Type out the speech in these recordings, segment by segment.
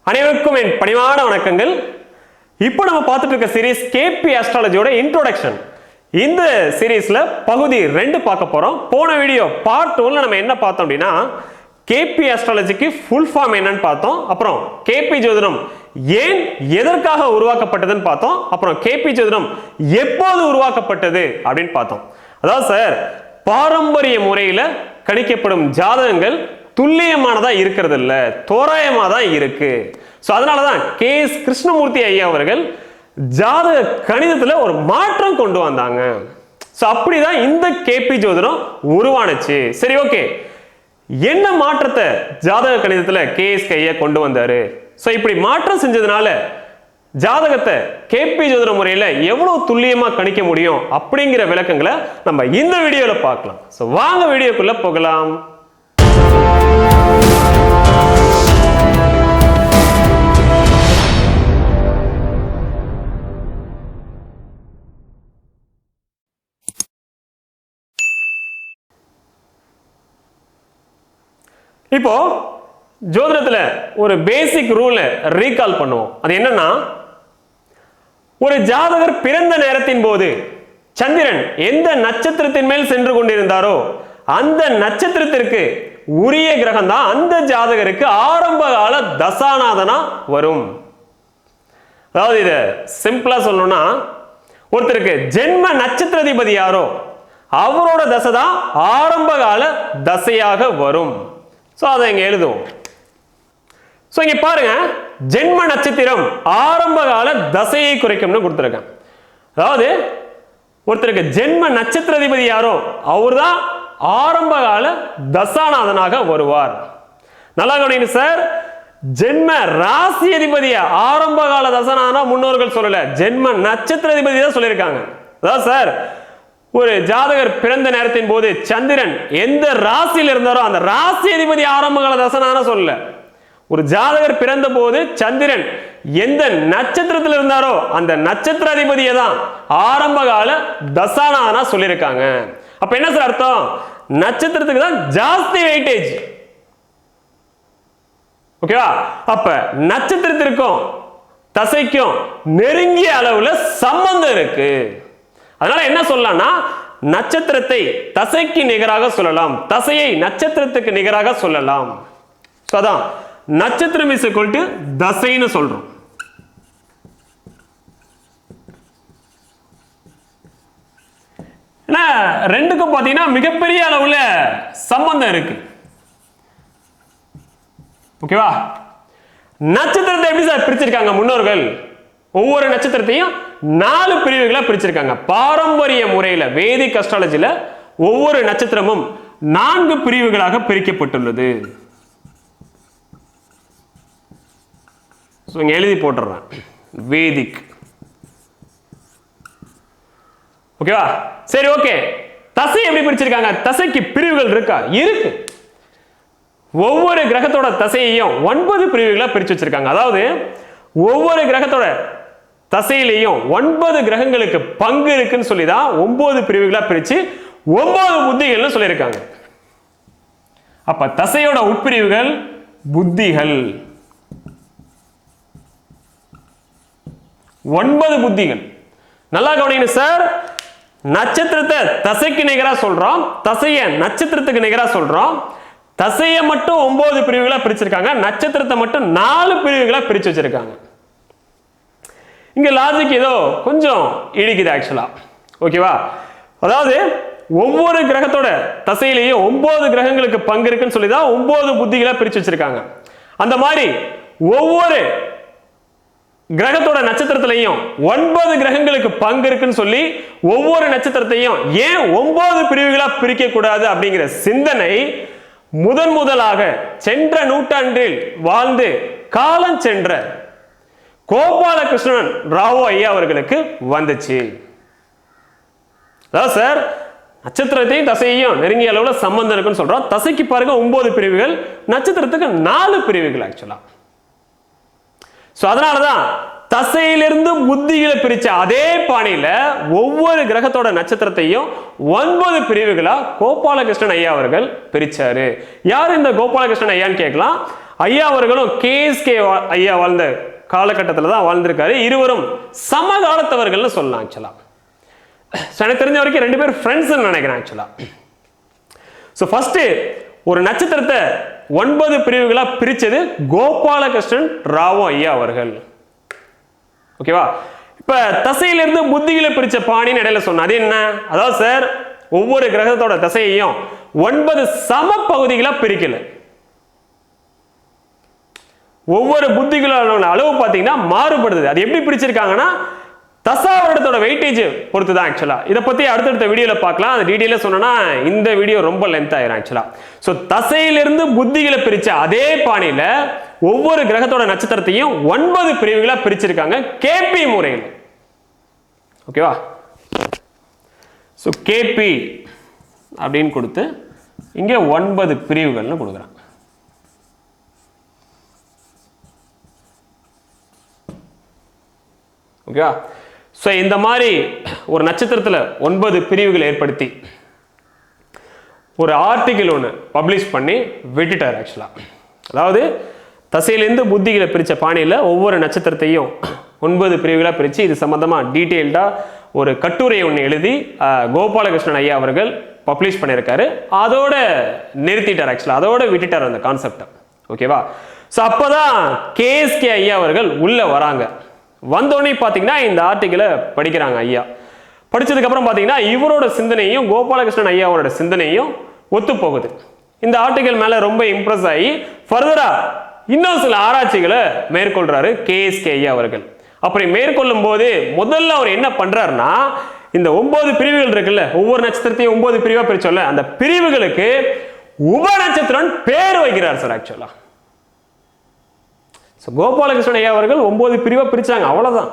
அனைவருக்கும் என் பணிவான வணக்கங்கள். இப்போ நம்ம பார்த்துட்டு இருக்க சீரீஸ் கேபி ஆஸ்ட்ராலஜியோட இன்ட்ரோடக்ஷன். இந்த சீரீஸ்ல பகுதி 2 பார்க்க போறோம். போன வீடியோ பார்ட் 1ல நம்ம என்ன பார்த்தோம் அப்படின்னா, கேபி ஆஸ்ட்ராலஜிக்கு ஃபுல் ஃபார்ம் என்னன்னு பார்த்தோம். அப்புறம் கேபி ஜோதிடம் ஏன் எதற்காக உருவாக்கப்பட்டதுன்னு பார்த்தோம். அப்புறம் கேபி ஜோதிடம் எப்போது உருவாக்கப்பட்டது அப்படின்னு பார்த்தோம். அதாவது சார், பாரம்பரிய முறையில் கணிக்கப்படும் ஜாதகங்கள் துல்லியமானதா இருக்கிறது இல்ல, தோராயமா தான் இருக்கு. சோ அதனாலதான் KS கிருஷ்ணமூர்த்தி ஐயா அவர்கள் ஜாதக கணிதத்துல ஒரு மாற்றம் கொண்டு வந்தாங்க. சோ அப்படிதான் இந்த கேபி ஜோதிடம் உருவானுச்சு. சரி, ஓகே, என்ன மாற்றத்தை ஜாதக கணிதத்துல KS ஐயா கொண்டு வந்தாரு? சோ இப்படி மாற்றம் செஞ்சதுனால ஜாதகத்தை கேபி ஜோதிட முறையில எவ்வளவு துல்லியமா கணிக்க முடியும் அப்படிங்கிற விளக்கங்களை நம்ம இந்த வீடியோல பார்க்கலாம். சோ வாங்க வீடியோக்குள்ள போகலாம். இப்போ ஜோதிடத்துல ஒரு பேசிக் ரூலை ரீகால் பண்ணுவோம். அது என்னன்னா, ஒரு ஜாதகர் பிறந்த நேரத்தின் போது சந்திரன் எந்த நட்சத்திரத்தின் மேல் சென்று கொண்டிருந்தாரோ அந்த நட்சத்திரத்திற்கு உரிய கிரகம் தான் அந்த ஜாதகருக்கு ஆரம்ப கால தசாநாதனா வரும். அதாவது இத சிம்பிளா சொல்லணும்னா, ஒருத்தருக்கு ஜென்ம நட்சத்திராதிபதி யாரோ அவரோட தசை தான் ஆரம்ப கால தசையாக வரும். சோ அதை இங்க எழுதுவோம். சோ இங்க பாருங்க, ஜென்ம நட்சத்திரம் ஆரம்ப கால தசையை குறிக்கும்னு கொடுத்திருக்கேன். அதாவது ஒருத்தருக்கு ஜென்ம நட்சத்திராதிபதி யாரோ அவர்தான் ஆரம்ப கால தசாநாதனாக வருவார். நல்லா கவனிங்க சார், ஜென்ம ராசி அதிபதிய ஆரம்ப கால தசாநாதனா முன்னோர்கள் சொல்லல, ஜென்ம நட்சத்திராதிபதி தான் சொல்லியிருக்காங்க. அதாவது சார், ஒரு ஜாதகர் பிறந்த நேரத்தின் போது சந்திரன் எந்த ராசியில் இருந்தாரோ அந்த ராசி அதிபதி ஆரம்ப கால தசாநாதனா சொல்லல. ஒரு ஜாதகர் பிறந்த போது சந்திரன் எந்த நட்சத்திரத்தில் இருந்தாரோ அந்த நட்சத்திர அதிபதியை தான் ஆரம்ப கால தசாநாதனா சொல்லியிருக்காங்க. அப்ப என்ன சார் அர்த்தம்? நட்சத்திரத்துக்கு தான் ஜாஸ்தி வெயிட்டேஜ். ஓகேவா? அப்ப நட்சத்திரத்திற்கும் தசைக்கும் நெருங்கிய அளவுல சம்பந்தம் இருக்கு. அதனால என்ன சொல்லலாம்னா, நட்சத்திரத்தை தசைக்கு நிகராக சொல்லலாம், தசையை நட்சத்திரத்துக்கு நிகராக சொல்லலாம். அதான் நட்சத்திரம் இஸ் ஈக்குவல் டு தசைன்னு சொல்றோம். ஏன்னா ரெண்டுக்கும் பாத்தீங்கன்னா மிகப்பெரிய அளவுல சம்பந்தம் இருக்கு. ஓகேவா? நட்சத்திரத்தை எப்படி சார் பிரிச்சிருக்காங்க முன்னோர்கள்? ஒவ்வொரு நட்சத்திரத்தையும் 4 பிரிவுகளா பிரிச்சிருக்காங்க. பாரம்பரிய முறையில வேதிக் அஸ்ட்ராலஜில ஒவ்வொரு நட்சத்திரமும் 4 பிரிவுகளாக பிரிக்கப்பட்டுள்ளது. எழுதி போட்டுறேன், வேதிக். ஓகேவா? சரி, ஓகே. தசை எப்படி பிரிச்சிருக்காங்க? தசைக்கு பிரிவுகள் இருக்கா? இருக்கு. ஒவ்வொரு கிரகத்தோட தசையையும் 9 பிரிவுகளா பிரிச்சு வச்சிருக்காங்க. அதாவது ஒவ்வொரு கிரகத்தோட தசையிலையும் 9 கிரகங்களுக்கு பங்கு இருக்குன்னு சொல்லிதான் 9 பிரிவுகளா பிரிச்சு 9 புத்திகள்னு சொல்லியிருக்காங்க. அப்ப தசையோட உட்பிரிவுகள் புத்திகள், 9 புத்திகள். நல்லா கவனிங்க சார், நட்சத்திரத்தை தசைக்கு நிகரா சொல்றோம், தசைய நட்சத்திரத்துக்கு நிகரா சொல்றோம். தசையை மட்டும் 9 பிரிவுகளா பிரிச்சிருக்காங்க, நட்சத்திரத்தை மட்டும் 4 பிரிவுகளா பிரிச்சு வச்சிருக்காங்க. இங்க லாஜிக் ஏதோ கொஞ்சம் இடிக்குது ஆக்சுவலா. ஓகேவா? அதாவது ஒவ்வொரு கிரகத்தோட தசையிலேயும் 9 கிரகங்களுக்கு பங்கு இருக்குன்னு சொல்லிதான் 9 புத்திகளா பிரிச்சு வச்சிருக்காங்க. அந்த மாதிரி ஒவ்வொரு கிரகத்தோட நட்சத்திரத்திலையும் 9 கிரகங்களுக்கு பங்கு இருக்குன்னு சொல்லி ஒவ்வொரு நட்சத்திரத்தையும் ஏன் 9 பிரிவுகளா பிரிக்க கூடாது அப்படிங்கிற சிந்தனை முதலாக சென்ற நூற்றாண்டில் வாழ்ந்து காலம் சென்ற கோபாலகிருஷ்ணன் ராவோ ஐயா அவர்களுக்கு வந்துச்சு. அதாவது சார், நட்சத்திரத்தையும் தசையையும் நெருங்கிய அளவுல சம்பந்தம் இருக்குன்னு சொல்றோம். தசைக்கு பாருங்க 9 பிரிவுகள், நட்சத்திரத்துக்கு 4 பிரிவுகள் ஆக்சுவலா. சோ அதனாலதான் தசையிலிருந்து புத்திகளை பிரிச்ச அதே பாணியில ஒவ்வொரு கிரகத்தோட நட்சத்திரத்தையும் 9 பிரிவுகளா கோபாலகிருஷ்ணன் ஐயா அவர்கள் பிரிச்சாரு. யார் இந்த கோபாலகிருஷ்ணன் ஐயான்னு கேட்கலாம். ஐயா அவர்களும் கேஎஸ்கே ஐயா வாழ்ந்த காலகட்டத்தில் தான் வாழ்ந்திருக்காரு. இருவரும் சமகாலத்தவர்கள்னு சொல்லலாம் ஆக்சுவலா. எனக்கு தெரிஞ்ச வரைக்கும் 2 பேர் ஃப்ரெண்ட்ஸ் நினைக்கிறேன் ஆக்சுவலா. ஸோ ஃபர்ஸ்ட் ஒரு நட்சத்திரத்தை 9 பிரிவுகளா பிரிச்சது கோபாலகிருஷ்ணன் ராவோ ஐயா அவர்கள். ஓகேவா? இப்ப தசையிலிருந்து புத்திகளை பிரிச்ச பாணின்னு இடையில சொன்ன அது என்ன? அதாவது சார் ஒவ்வொரு கிரகத்தோட தசையையும் 9 சம பகுதிகளா பிரிக்கல. ஒவ்வொரு புத்திகளோட அளவு பார்த்தீங்கன்னா மாறுபடுது. அது எப்படி பிரிச்சிருக்காங்கன்னா தசாவரத்தோட வெயிட்டேஜ் பொறுத்து தான் ஆக்சுவலா. இதை பத்தி அடுத்தடுத்த வீடியோல பார்க்கலாம். அது டீடைலா சொன்னா இந்த வீடியோ ரொம்ப லென்த் ஆயிரும் ஆக்சுவலா. ஸோ தசையிலிருந்து புத்திகளை பிரிச்ச அதே பாணியில ஒவ்வொரு கிரகத்தோட நட்சத்திரத்தையும் 9 பிரிவுகளா பிரிச்சிருக்காங்க கேபி முறையில். ஓகேவா? ஸோ கேபி அப்படின்னு கொடுத்து இங்க 9 பிரிவுகள்னு கொடுக்குறாங்க. ஓகேவா? ஸோ இந்த மாதிரி ஒரு நட்சத்திரத்தில் 9 பிரிவுகள் ஏற்படுத்தி ஒரு ஆர்டிகிள் ஒன்று பப்ளிஷ் பண்ணி விட்டுட்டார் ஆக்சுவலா. அதாவது தசையிலேருந்து புத்திகளை பிரித்த பாணியில் ஒவ்வொரு நட்சத்திரத்தையும் 9 பிரிவுகளாக பிரித்து இது சம்மந்தமாக டீட்டெயில்டாக ஒரு கட்டுரை ஒன்று எழுதி கோபாலகிருஷ்ணன் ஐயா அவர்கள் பப்ளிஷ் பண்ணியிருக்காரு. அதோட நிறுத்திட்டார் ஆக்சுவலா, அதோட விட்டுட்டார் அந்த கான்செப்டை. ஓகேவா? ஸோ அப்போ தான் கேஎஸ்கே ஐயா அவர்கள் உள்ளே வராங்க. வந்தோடனே பார்த்தீங்கன்னா இந்த ஆர்டிகிளை படிக்கிறாங்க ஐயா. படித்ததுக்கப்புறம் பார்த்தீங்கன்னா இவரோட சிந்தனையும் கோபாலகிருஷ்ணன் ஐயாவோட சிந்தனையும் ஒத்து போகுது. இந்த ஆர்டிகிள் மேலே ரொம்ப இம்ப்ரெஸ் ஆகி ஃபர்தராக இன்னும் சில ஆராய்ச்சிகளை மேற்கொள்றாரு கேஎஸ்கே ஐயா அவர்கள். அப்படி மேற்கொள்ளும் போது முதல்ல அவர் என்ன பண்றாருன்னா இந்த 9 பிரிவுகள் இருக்குல்ல, ஒவ்வொரு நட்சத்திரத்தையும் 9 பிரிவா பிரிச்சோம்ல, அந்த பிரிவுகளுக்கு உப நட்சத்திரம் பேர் வைக்கிறார் சார் ஆக்சுவலா. கோபாலகிருஷ்ணன் ஐயா அவர்கள் 9 பிரிவா பிரிச்சாங்க, அவ்வளவுதான்.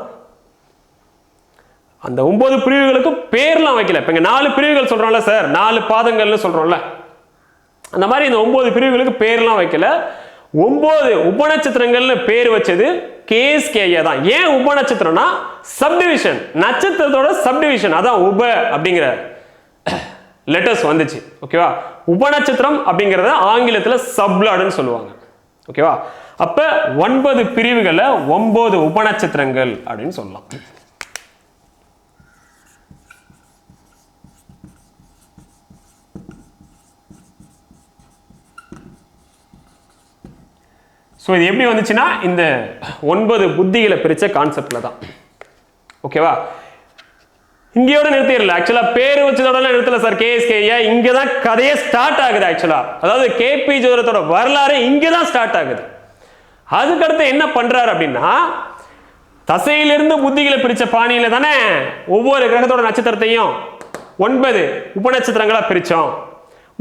அந்த 9 பிரிவுகளுக்கு பேர்லாம் வைக்கல. இப்ப 4 பிரிவுகள் சொல்றோம்ல சார், 4 பாதங்கள்னு சொல்றோம்ல, அந்த மாதிரி இந்த 9 பிரிவுகளுக்கு பேர்லாம் வைக்கல. 9 உபநட்சத்திரங்கள்னு பேர் வச்சது கேஎஸ்கே ஐயா தான். ஏன் உபநட்சத்திரம்னா சப்டிவிஷன், நட்சத்திரத்தோட சப்டிவிஷன், அதான் உப அப்படிங்கிற லெட்டர்ஸ் வந்துச்சு. ஓகேவா? உபநட்சத்திரம் அப்படிங்கறத ஆங்கிலத்தில் சப்லாடுன்னு சொல்லுவாங்க. ஓகேவா? அப்ப 9 பிரிவுகளை 9 உபநட்சத்திரங்கள் அப்படின்னு சொல்லலாம். ஸோ இது எப்படி வந்துச்சுன்னா இந்த 9 புத்திகளை பிரிச்ச கான்செப்ட்ல தான். ஓகேவா? இங்கேயோட நிறுத்திடல ஆக்சுவலா, பேர் வச்சதோட நிறுத்தல சார் கேஎஸ்கே ஐயா. இங்க தான் கதையே ஸ்டார்ட் ஆகுது ஆக்சுவலா. அதாவது கேபி ஜோதிடத்தோட வரலாறு இங்க தான் ஸ்டார்ட் ஆகுது. அதுக்கடுத்து என்ன பண்றாரு அப்படின்னா தசையிலிருந்து புத்திகளை பிரிச்ச பாணியில தானே ஒவ்வொரு கிரகத்தோட நட்சத்திரத்தையும் 9 உபநட்சத்திரங்களா பிரிச்சோம்.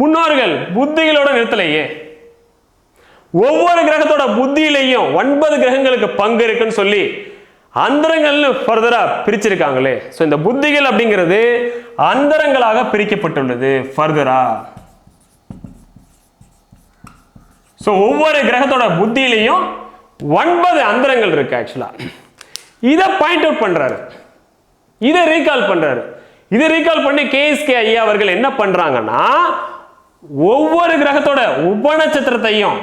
முன்னோர்கள் புத்திகளோட நிறுத்தலையே, ஒவ்வொரு கிரகத்தோட புத்தியிலையும் 9 கிரகங்களுக்கு பங்கு இருக்குன்னு சொல்லி அந்தரங்கள்னு ஃபர்தரா பிரிச்சிருக்காங்களே. ஸோ இந்த புத்திகள் அப்படிங்கிறது அந்தரங்களாக பிரிக்கப்பட்டுள்ளது ஃபர்தரா. ஸோ ஒவ்வொரு கிரகத்தோட புத்தியிலையும் 9 அந்தரங்கள் இருக்கு ஆக்சுவலா. இதை பாயிண்ட் அவுட் பண்றாரு, இதை ரீகால் பண்றாரு. இதை ரீகால் பண்ணி கேஎஸ்கே ஐயா அவர்கள் என்ன பண்றாங்கன்னா ஒவ்வொரு கிரகத்தோட உபநட்சத்திரத்தையும்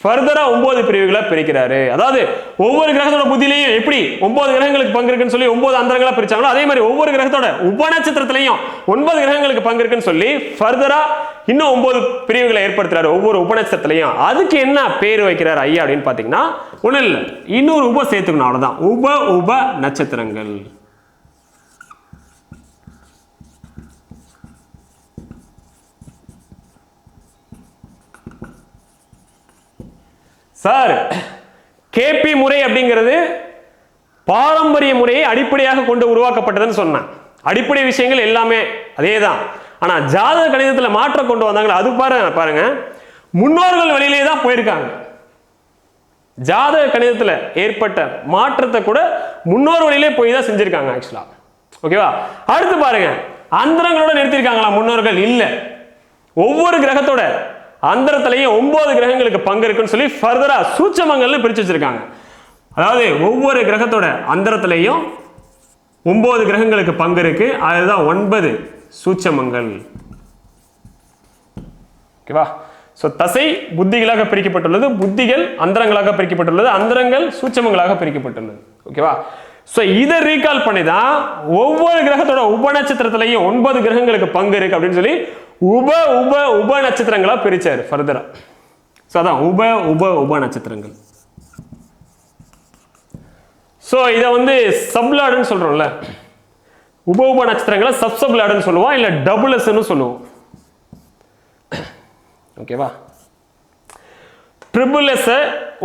ஃபர்தரா 9 பிரிவுகளா பிரிக்கிறாரு. அதாவது ஒவ்வொரு கிரகத்தோட புத்தியிலையும் எப்படி 9 கிரகங்களுக்கு பங்கு இருக்குன்னு சொல்லி 9 அந்தரங்களா பிரிச்சாங்களோ, அதே மாதிரி ஒவ்வொரு கிரகத்தோட உபநட்சத்திரத்திலையும் 9 கிரகங்களுக்கு பங்கு இருக்குன்னு சொல்லி ஃபர்தரா இன்னும் 9 பிரிவுகளை ஏற்படுத்துறாரு ஒவ்வொரு உபநட்சத்திரத்திலையும். அதுக்கு என்ன பேர் வைக்கிறார் ஐயா அப்படின்னு பாத்தீங்கன்னா ஒண்ணு இல்ல, இன்னொரு உப சேர்த்துக்கணும், அவ்வளவுதான். உப நட்சத்திரங்கள். சார் கேபி முறை அப்படிங்கிறது பாரம்பரிய முறையை அடிப்படையாக கொண்டு உருவாக்கப்பட்டதுன்னு சொன்னேன். அடிப்படை விஷயங்கள் எல்லாமே அதேதான். ஆனா ஜாதக கணிதத்தில் மாற்றம் கொண்டு வந்தாங்களா, அது பாருங்க முன்னோர்கள் வழியிலே தான் போயிருக்காங்க. ஜாதக கணிதத்தில் ஏற்பட்ட மாற்றத்தை கூட முன்னோர் வழியிலே போய் தான் செஞ்சிருக்காங்க ஆக்சுவலா. ஓகேவா? அடுத்து பாருங்க, அந்தரங்களோட நிறுத்திருக்காங்களா முன்னோர்கள்? இல்ல, ஒவ்வொரு கிரகத்தோட அந்தரத்திலையும் 9 கிரகங்களுக்கு பங்கு இருக்குன்னு சொல்லி ஃபர்தரா சூட்சமங்கள்னு பிரிச்சு வச்சிருக்காங்க. அதாவது ஒவ்வொரு கிரகத்தோட அந்தரத்திலையும் 9 கிரகங்களுக்கு பங்கு இருக்கு, அதுதான் 9 சூட்சமங்கள். ஓகேவா? ஸோ தசை புத்திகளாக பிரிக்கப்பட்டுள்ளது, புத்திகள் அந்தரங்களாக பிரிக்கப்பட்டுள்ளது, அந்தரங்கள் சூட்சமங்களாக பிரிக்கப்பட்டுள்ளது. ஓகேவா? ஸோ இதை ரீகால் பண்ணி தான் ஒவ்வொரு கிரகத்தோட உப நட்சத்திரத்திலையும் 9 கிரகங்களுக்கு பங்கு இருக்கு அப்படின்னு சொல்லி உப உப உப நட்சத்திரங்களா பிரிச்சாரு ஃபர்தரா. ஸோ அதான் உப உப உப நட்சத்திரங்கள். ஸோ இதை வந்து சப்லாடுன்னு சொல்றோம்ல, உப உப நட்சத்திரங்களை சப்சப்லாடுன்னு சொல்லுவோம், இல்லை டபுள்ஸ்ன்னு சொல்லுவோம். ஓகேவா? ட்ரிபிள் எஸ்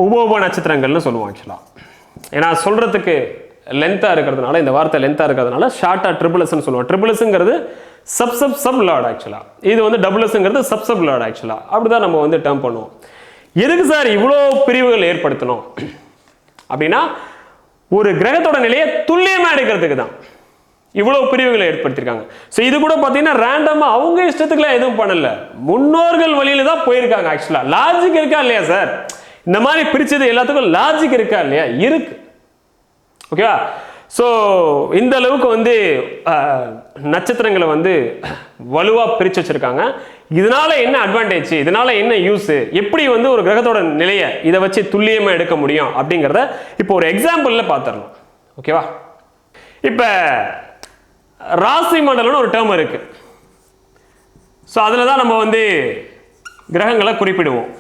உப உப நட்சத்திரங்கள்னு சொல்லுவோம். ஆக்சுவலா ஏன்னா சொல்றதுக்கு லென்த்தா இருக்கிறதுனால, இந்த வார்த்தை லென்த்தா இருக்கிறதுனால ஷார்ட்டா ட்ரிபிள் எஸ்ன்னு சொல்லுவோம். ட்ரிபிள் எஸ்ங்கிறது சப் லார்ட் ஆக்சுவலா, இது வந்து டபுள் எஸ்ங்கிறது சப் லார்ட் ஆக்சுவலா. அப்படிதான் நம்ம வந்து டேர்ம் பண்ணுவோம். எதுக்கு சார் இவ்வளோ பிரிவுகள் ஏற்படுத்தணும் அப்படின்னா, ஒரு கிரகத்தோட நிலையை துல்லியமா எடுக்கிறதுக்கு தான் இவ்வளவு பிரிவுகளை ஏற்படுத்தியிருக்காங்க. ஸோ இது கூட பார்த்தீங்கன்னா ரேண்டமா அவங்க இஷ்டத்துக்குலாம் எதுவும் பண்ணல, முன்னோர்கள் வழியில தான் போயிருக்காங்க. ஆக்சுவலா லாஜிக் இருக்கா இல்லையா சார்? இந்த மாதிரி பிரிச்சது எல்லாத்துக்கும் லாஜிக் இருக்கா இல்லையா? இருக்கு. ஓகேவா? ஸோ இந்த அளவுக்கு வந்து நட்சத்திரங்களை வந்து வலுவா பிரிச்சு வச்சிருக்காங்க. இதனால என்ன அட்வான்டேஜ், இதனால என்ன யூஸ், எப்படி வந்து ஒரு கிரகத்தோட நிலையை இதை வச்சு துல்லியமா எடுக்க முடியும் அப்படிங்கிறத இப்போ ஒரு எக்ஸாம்பிள்ல பார்த்துடலாம். ஓகேவா? இப்ப ராசி மண்டலம்னு ஒரு டேர்ம் இருக்கு. ஸோ அதில் தான் நம்ம வந்து கிரகங்களை குறிப்பிடுவோம்.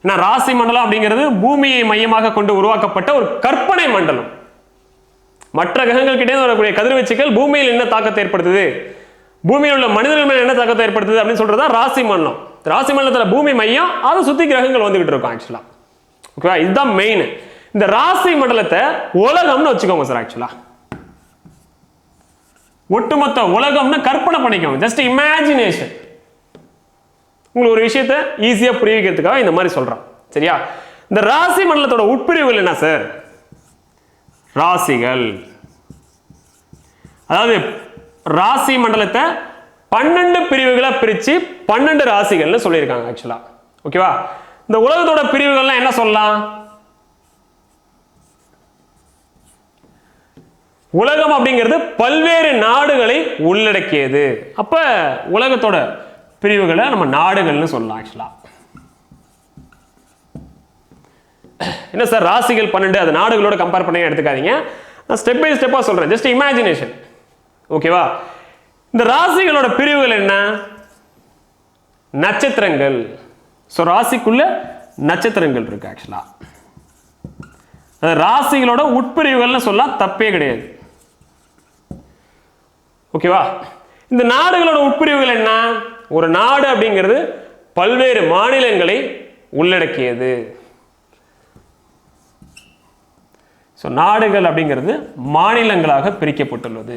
ஏன்னா ராசி மண்டலம் அப்படிங்கிறது பூமியை மையமாக கொண்டு உருவாக்கப்பட்ட ஒரு கற்பனை மண்டலம். மற்ற கிரகங்கள் கிட்டே வரக்கூடிய கதிர்வீச்சுகள் பூமியில் என்ன தாக்கத்தை ஏற்படுத்துது, பூமியில் உள்ள மனிதர்கள் மேல என்ன தாக்கத்தை ஏற்படுத்துது அப்படின்னு சொல்றதா ராசி மண்டலம். ராசி மண்டலத்தில் பூமி மையம், அதை சுத்தி கிரகங்கள் வந்துகிட்டு இருக்கும் ஆக்சுவலா. ஓகேவா? இதுதான் மெயின். இந்த ராசி மண்டலத்தை உலகம்னு வச்சுக்கோங்க சார். ஆக்சுவலா ஒட்டுமொத்த உலகம்னு கற்பனை பண்ணிக்கோங்க, ஜஸ்ட் இமேஜினேஷன். உங்களுக்கு ஒரு விஷயத்தை ஈஸியா புரிவிக்கிறதுக்காக இந்த மாதிரி சொல்றோம். சரியா? இந்த ராசி மண்டலத்தோட உட்பிரிவுகள் என்ன சார்? ராசிகள். அதாவது ராசி மண்டலத்தை 12 பிரிவுகளா பிரிச்சு 12 ராசிகள்னு சொல்லியிருக்காங்க ஆக்சுவலா. ஓகேவா? இந்த உலகத்தோட பிரிவுகள்லாம் என்ன சொல்லலாம்? உலகம் அப்படிங்கிறது பல்வேறு நாடுகளை உள்ளடக்கியது. அப்ப உலகத்தோட பிரிவுகளை நம்ம நாடுகள்னு சொல்லலாம் ஆக்சுவலா. என்ன சார் ராசிகள் 12, அது நாடுகளோட கம்பேர் பண்ணி எடுத்துக்காதீங்க, நான் ஸ்டெப் பை ஸ்டெப்பா சொல்றேன், ஜஸ்ட் இமேஜினேஷன். ஓகேவா? இந்த ராசிகளோட பிரிவுகள் என்ன? நட்சத்திரங்கள். ஸோ ராசிக்குள்ள நட்சத்திரங்கள் இருக்கு ஆக்சுவலா. ராசிகளோட உட்பிரிவுகள்னு சொல்லலாம், தப்பே கிடையாது. ஓகேவா? இந்த நாடுகளோட உட்பிரிவுகள் என்ன? ஒரு நாடு அப்படிங்கிறது பல்வேறு மாநிலங்களை உள்ளடக்கியது. ஸோ நாடுகள் அப்படிங்கிறது மாநிலங்களாக பிரிக்கப்பட்டுள்ளது.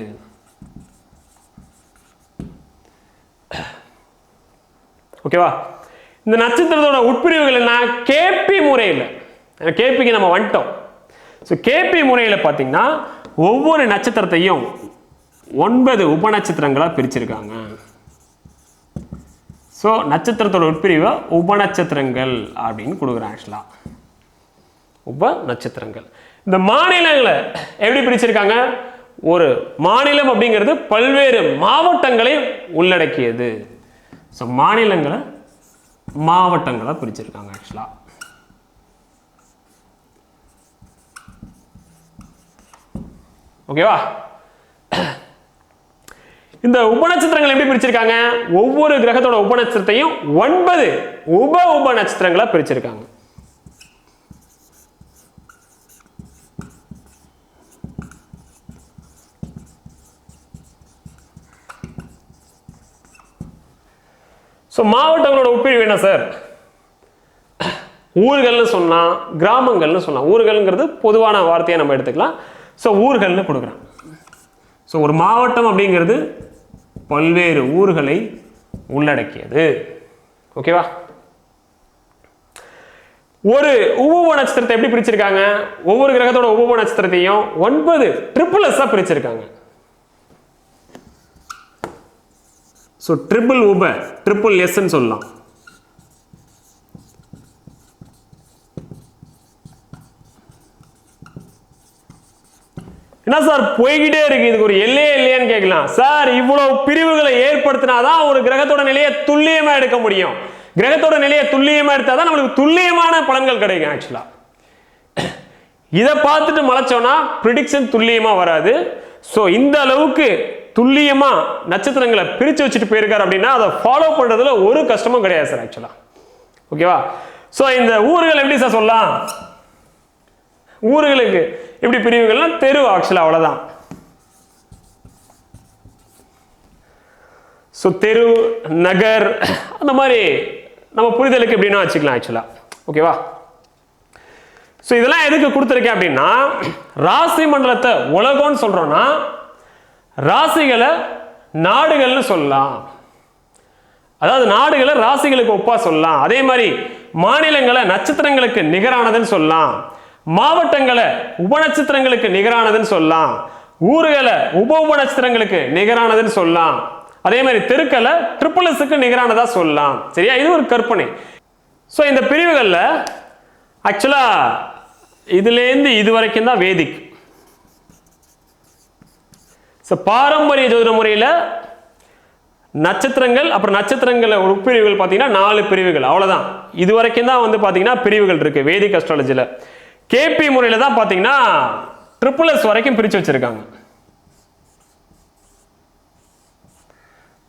ஓகேவா? இந்த நட்சத்திரத்தோட உட்பிரிவுகள் என்ன? கேபி முறையில், கேபிக்கு நம்ம வந்துட்டோம். ஸோ கேபி முறையில் பார்த்தீங்கன்னா ஒவ்வொரு நட்சத்திரத்தையும் 9 உப நட்சத்திரங்களா பிரிச்சிருக்காங்க. ஸோ நட்சத்திரத்தோட உட்பிரிவை உப நட்சத்திரங்கள் அப்படின்னு கொடுக்குறாங்க ஆக்சுவலா. உப நட்சத்திரங்கள். இந்த மாநிலங்களை எப்படி பிரிச்சிருக்காங்க? ஒரு மாநிலம் அப்படிங்கிறது பல்வேறு மாவட்டங்களை உள்ளடக்கியது. ஸோ மாநிலங்களை மாவட்டங்களா பிரிச்சிருக்காங்க ஆக்சுவலா. ஓகேவா? இந்த உபநட்சத்திரங்கள் எப்படி பிரிச்சிருக்காங்க? ஒவ்வொரு கிரகத்தோட உபநட்சத்திரத்தையும் 9 உப நட்சத்திரங்களா பிரிச்சிருக்காங்க. ஸோ மாவட்டங்களோட உட்பிரிவு என்ன சார்? ஊர்கள்னு சொன்னா, கிராமங்கள்னு சொன்னா, ஊர்கள்ங்கிறது பொதுவான வார்த்தையை நம்ம எடுத்துக்கலாம். ஸோ ஊர்கள்னு கொடுக்குறேன். ஸோ ஒரு மாவட்டம் அப்படிங்கிறது பல்வேறு ஊர்களை உள்ளடக்கியது. ஓகேவா? ஒரு உப நட்சத்திரத்தை எப்படி பிரிச்சிருக்காங்க? ஒவ்வொரு கிரகத்தோட உப நட்சத்திரத்தையும் 9 ட்ரிபிள் எஸ் பிரிச்சிருக்காங்க. ஸோ ட்ரிபிள் உப, ட்ரிபிள் எஸ் சொல்லலாம். என்ன சார் போய்கிட்டே இருக்கு, இதுக்கு ஒரு எல்லையே இல்லையான்னு கேட்கலாம். சார் இவ்வளவு பிரிவுகளை ஏற்படுத்தினாதான் ஒரு கிரகத்தோட நிலையை துல்லியமா எடுக்க முடியும். கிரகத்தோட நிலையை துல்லியமா எடுத்தாதான் நம்மளுக்கு துல்லியமான பலன்கள் கிடைக்கும். ஆக்சுவலா இதை பார்த்துட்டு மலைச்சோம்னா ப்ரிடிக்ஷன் துல்லியமா வராது. ஸோ இந்த அளவுக்கு துல்லியமா நட்சத்திரங்களை பிரிச்சு வச்சுட்டு போயிருக்காரு அப்படின்னா அதை ஃபாலோ பண்றதுல ஒரு கஷ்டமும் கிடையாது சார். ஆக்சுவலா ஓகேவா? ஸோ இந்த ஊர்கள் எப்படி சார் சொல்லலாம்? ஊர்களுக்கு எப்படி பிரிவுகள்லாம் தெரு. ஆக்சுவலா அவ்வளவுதான். ஸோ தெரு, நகர், அந்த மாதிரி நம்ம புரிதலுக்கு எப்படின்னா வச்சுக்கலாம். ஆக்சுவலா ஓகேவா? ஸோ இதெல்லாம் எதுக்கு கொடுத்துருக்கேன் அப்படின்னா, ராசி மண்டலத்தை உலகம்னு சொல்றோம்னா ராசிகளை நாடுகள்னு சொல்லலாம். அதாவது நாடுகளை ராசிகளுக்கு ஒப்பா சொல்லலாம். அதே மாதிரி மாநிலங்களை நட்சத்திரங்களுக்கு நிகரானதுன்னு சொல்லலாம். மாவட்டங்களை உபநட்சத்திரங்களுக்கு நிகரானதுன்னு சொல்லலாம். ஊர்களை உப நட்சத்திரங்களுக்கு நிகரானதுன்னு சொல்லலாம். அதே மாதிரி தெருக்களை ட்ரிபிள்எஸ்க்கு நிகரானதா சொல்லலாம். சரியா? இது ஒரு கற்பனை. ஸோ இந்த பிரிவுகளில் ஆக்சுவலா இதுலேருந்து இது வரைக்கும் தான் வேதிக். பாரம்பரிய ஜோதிட முறையில் நட்சத்திரங்கள், அப்புறம் நட்சத்திரங்கள் உட்பிரிவுகள் பார்த்தீங்கன்னா 4 பிரிவுகள், அவ்வளோதான். இது வரைக்கும் தான் வந்து பார்த்தீங்கன்னா பிரிவுகள் இருக்கு வேதிக் அஸ்ட்ராலஜியில். கேபி முறையில் தான் பார்த்தீங்கன்னா ட்ரிபிள்எஸ் வரைக்கும் பிரித்து வச்சிருக்காங்க.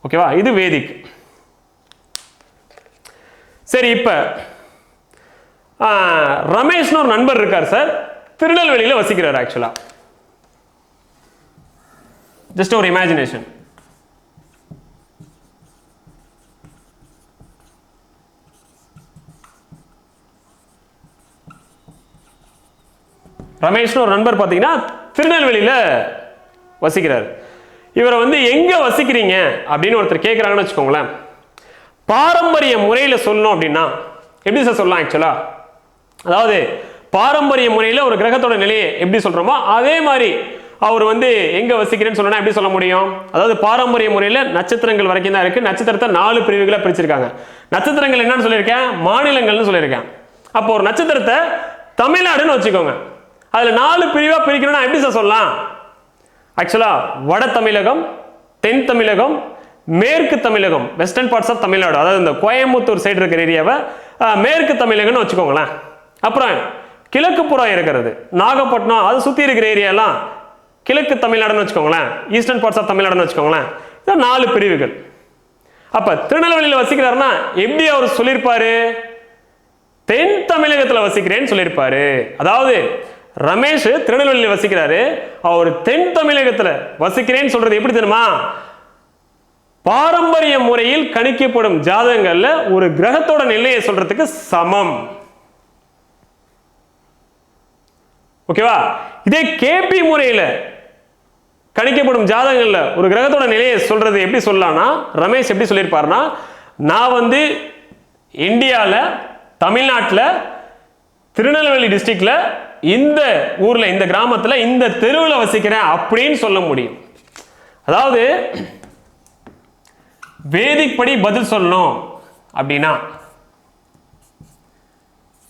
ஓகேவா? இது வேதிக். சரி, இப்போ ரமேஷ்னு ஒரு நண்பர் இருக்கார் சார், திருநெல்வேலியில் வசிக்கிறார். ஆக்சுவலா ஜஸ்ட் ஒரு இமேஜினேஷன். ரமேஷ்னு ஒரு நண்பர் பார்த்தீங்கன்னா திருநெல்வேலியில் வசிக்கிறார். இவரை வந்து எங்க வசிக்கிறீங்க அப்படின்னு ஒருத்தர் கேட்குறாங்கன்னு வச்சுக்கோங்களேன். பாரம்பரிய முறையில் சொல்லணும் அப்படின்னா எப்படி சார் சொல்லலாம்? ஆக்சுவலா அதாவது பாரம்பரிய முறையில் ஒரு கிரகத்தோட நிலையை எப்படி சொல்றோமோ அதே மாதிரி அவர் வந்து எங்க வசிக்கிறேன்னு சொல்லணும் எப்படி சொல்ல முடியும்? அதாவது பாரம்பரிய முறையில் நட்சத்திரங்கள் வரைக்கும் தான் இருக்கு. நட்சத்திரத்தை 4 பிரிவுகளை பிரிச்சிருக்காங்க. நட்சத்திரங்கள் என்னன்னு சொல்லியிருக்கேன்? மாநிலங்கள்னு சொல்லியிருக்கேன். அப்போ ஒரு நட்சத்திரத்தை தமிழ்நாடுன்னு வச்சுக்கோங்க. அதுல 4 பிரிவா பிரிக்கணும்னா எப்படி சார் சொல்லலாம்? ஆக்சுவலா வட தமிழகம், தென் தமிழகம், மேற்கு தமிழகம், வெஸ்டர்ன் பார்ட்ஸ் ஆஃப் தமிழ்நாடு, அதாவது இந்த கோயம்புத்தூர் சைடு இருக்கிற ஏரியாவை மேற்கு தமிழகம்னு வச்சுக்கோங்களேன். அப்புறம் கிழக்கு புறம் இருக்கிறது நாகப்பட்டினம், அது சுற்றி இருக்கிற ஏரியாலாம் கிழக்கு தமிழ்நாடுன்னு வச்சுக்கோங்களேன். ஈஸ்டர்ன் பார்ட்ஸ் ஆஃப் தமிழ்நாடுன்னு வச்சுக்கோங்களேன். இதான் 4 பிரிவுகள். அப்ப திருநெல்வேலியில் வசிக்கிறாருன்னா எப்படி அவர் சொல்லியிருப்பாரு? தென் தமிழகத்தில் வசிக்கிறேன்னு சொல்லியிருப்பாரு. அதாவது ரமேஷ் திருநெல்வேலியில் வசிக்கிறாரு, அவர் தென் தமிழகத்தில் வசிக்கிறேன்னு சொல்றது எப்படி தெரியுமா? பாரம்பரிய முறையில் கணிக்கப்படும் ஜாதகங்கள்ல ஒரு கிரகத்தோட நிலையை சொல்றதுக்கு சமம். ஓகேவா? இதே கேபி முறையில் கணிக்கப்படும் ஜாதகங்கள்ல ஒரு கிரகத்தோட நிலையை சொல்றது எப்படி சொல்லலாம்னா, ரமேஷ் எப்படி சொல்லியிருப்பாருன்னா, நான் வந்து இந்தியாவில் தமிழ்நாட்டில் திருநெல்வேலி டிஸ்ட்ரிக்ட்ல இந்த ஊர்ல இந்த கிராமத்துல இந்த தெருவில் வசிக்கிறேன் அப்படின்னு சொல்ல முடியும். அதாவது வேதிக் படி பதில் சொல்லணும் அப்படின்னா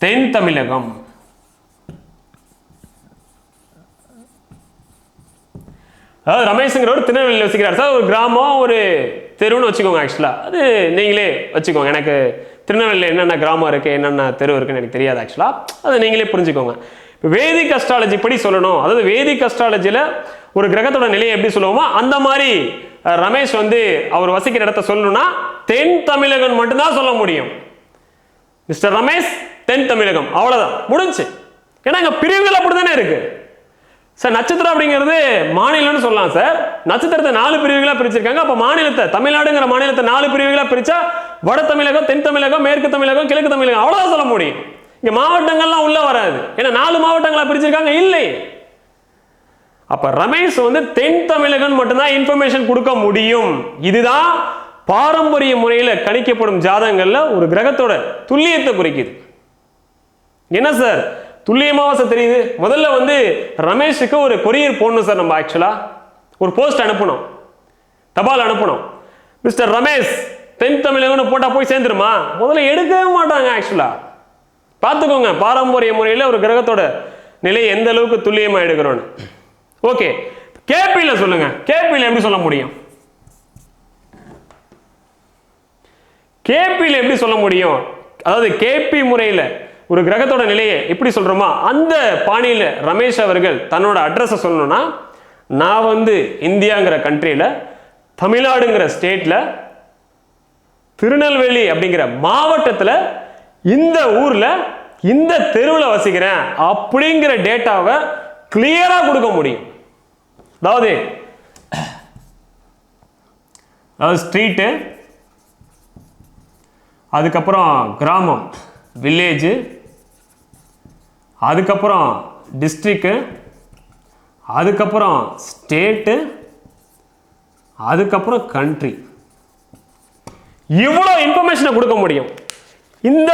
தென் தமிழகம், அதாவது ரமேஷ்ங்கிறவர் திருநெல்வேலியில் வசிக்கிறார் சார். ஒரு கிராமம் ஒரு தெருன்னு வச்சுக்கோங்க. ஆக்சுவலா அது நீங்களே வச்சுக்கோங்க. எனக்கு திருநெல்வேலியில் என்னென்ன கிராமம் இருக்கு, என்னென்ன தெரு இருக்குன்னு எனக்கு தெரியாது. ஆக்சுவலா அதை நீங்களே புரிஞ்சுக்கோங்க. வேதிக் அஸ்ட்ராலஜி படி சொல்லணும், அதாவது வேதிக் அஸ்ட்ராலஜியில ஒரு கிரகத்தோட நிலையை எப்படி சொல்லுவோமோ அந்த மாதிரி ரமேஷ் வந்து அவர் வசிக்கிற இடத்த சொல்லணும்னா தென் தமிழகம் மட்டும்தான் சொல்ல முடியும். மிஸ்டர் ரமேஷ் தென் தமிழகம், அவ்வளவுதான், முடிஞ்சு. ஏன்னா இங்க பிரிவுகள் அப்படித்தானே இருக்கு சார். நட்சத்திரம் அப்படிங்கிறது மாநிலம்னு சொல்லலாம் சார். நட்சத்திரத்தை 4 பிரிவுகளா பிரிச்சிருக்காங்க. அப்ப மாநிலத்தை, தமிழ்நாடுங்கிற மாநிலத்தை 4 பிரிவுகளா பிரிச்சா வட தமிழகம், தென் தமிழகம், மேற்கு தமிழகம், கிழக்கு தமிழகம், அவ்வளவுதான் சொல்ல முடியும். இங்க மாவட்டங்கள்லாம் உள்ள வராது. ஏன்னா 4 மாவட்டங்களா பிரிச்சிருக்காங்க இல்லை. அப்ப ரமேஷ் வந்து தென் தமிழகம் மட்டும்தான் இன்ஃபர்மேஷன் கொடுக்க முடியும். இதுதான் பாரம்பரிய முறையில் கணிக்கப்படும் ஜாதகங்கள்ல ஒரு கிரகத்தோட துல்லியத்தை குறிக்குது. என்ன சார் துல்லியமாக சார் தெரியுது? முதல்ல வந்து ரமேஷுக்கு ஒரு கொரியர் போடணும் சார். நம்ம ஆக்சுவலா ஒரு போஸ்ட் அனுப்பணும், தபால் அனுப்பணும். மிஸ்டர் ரமேஷ் தென் தமிழகம்னு போட்டா போய் சேர்ந்துருமா? முதல்ல எடுக்கவே மாட்டாங்க. ஆக்சுவலா பார்த்துக்கோங்க பாரம்பரிய முறையில் ஒரு கிரகத்தோட நிலை எந்த அளவுக்கு துல்லியமா எடுக்கிறோன்னு. ஓகே, கேபியில் சொல்லுங்க. கேபியில் எப்படி சொல்ல முடியும்? கேபியில் எப்படி சொல்ல முடியும்? அதாவது கேபி முறையில் ஒரு கிரகத்தோட நிலையை எப்படி சொல்றோமா அந்த பாணியில் ரமேஷ் அவர்கள் தன்னோட அட்ரஸை சொல்லணும்னா, நான் வந்து இந்தியாங்கிற கண்ட்ரியில் தமிழ்நாடுங்கிற ஸ்டேட்ல திருநெல்வேலி அப்படிங்கிற மாவட்டத்தில் இந்த ஊர்ல இந்த தெருவில் வசிக்கிறேன் அப்படிங்கிற டேட்டாவை கிளியரா கொடுக்க முடியும். அதாவது ஸ்ட்ரீட்டு, அதுக்கப்புறம் கிராமம் வில்லேஜ், அதுக்கப்புறம் டிஸ்ட்ரிக்ட், அதுக்கப்புறம் ஸ்டேட்டு, அதுக்கப்புறம் கண்ட்ரி. இவ்வளோ இன்ஃபர்மேஷனை கொடுக்க முடியும். இந்த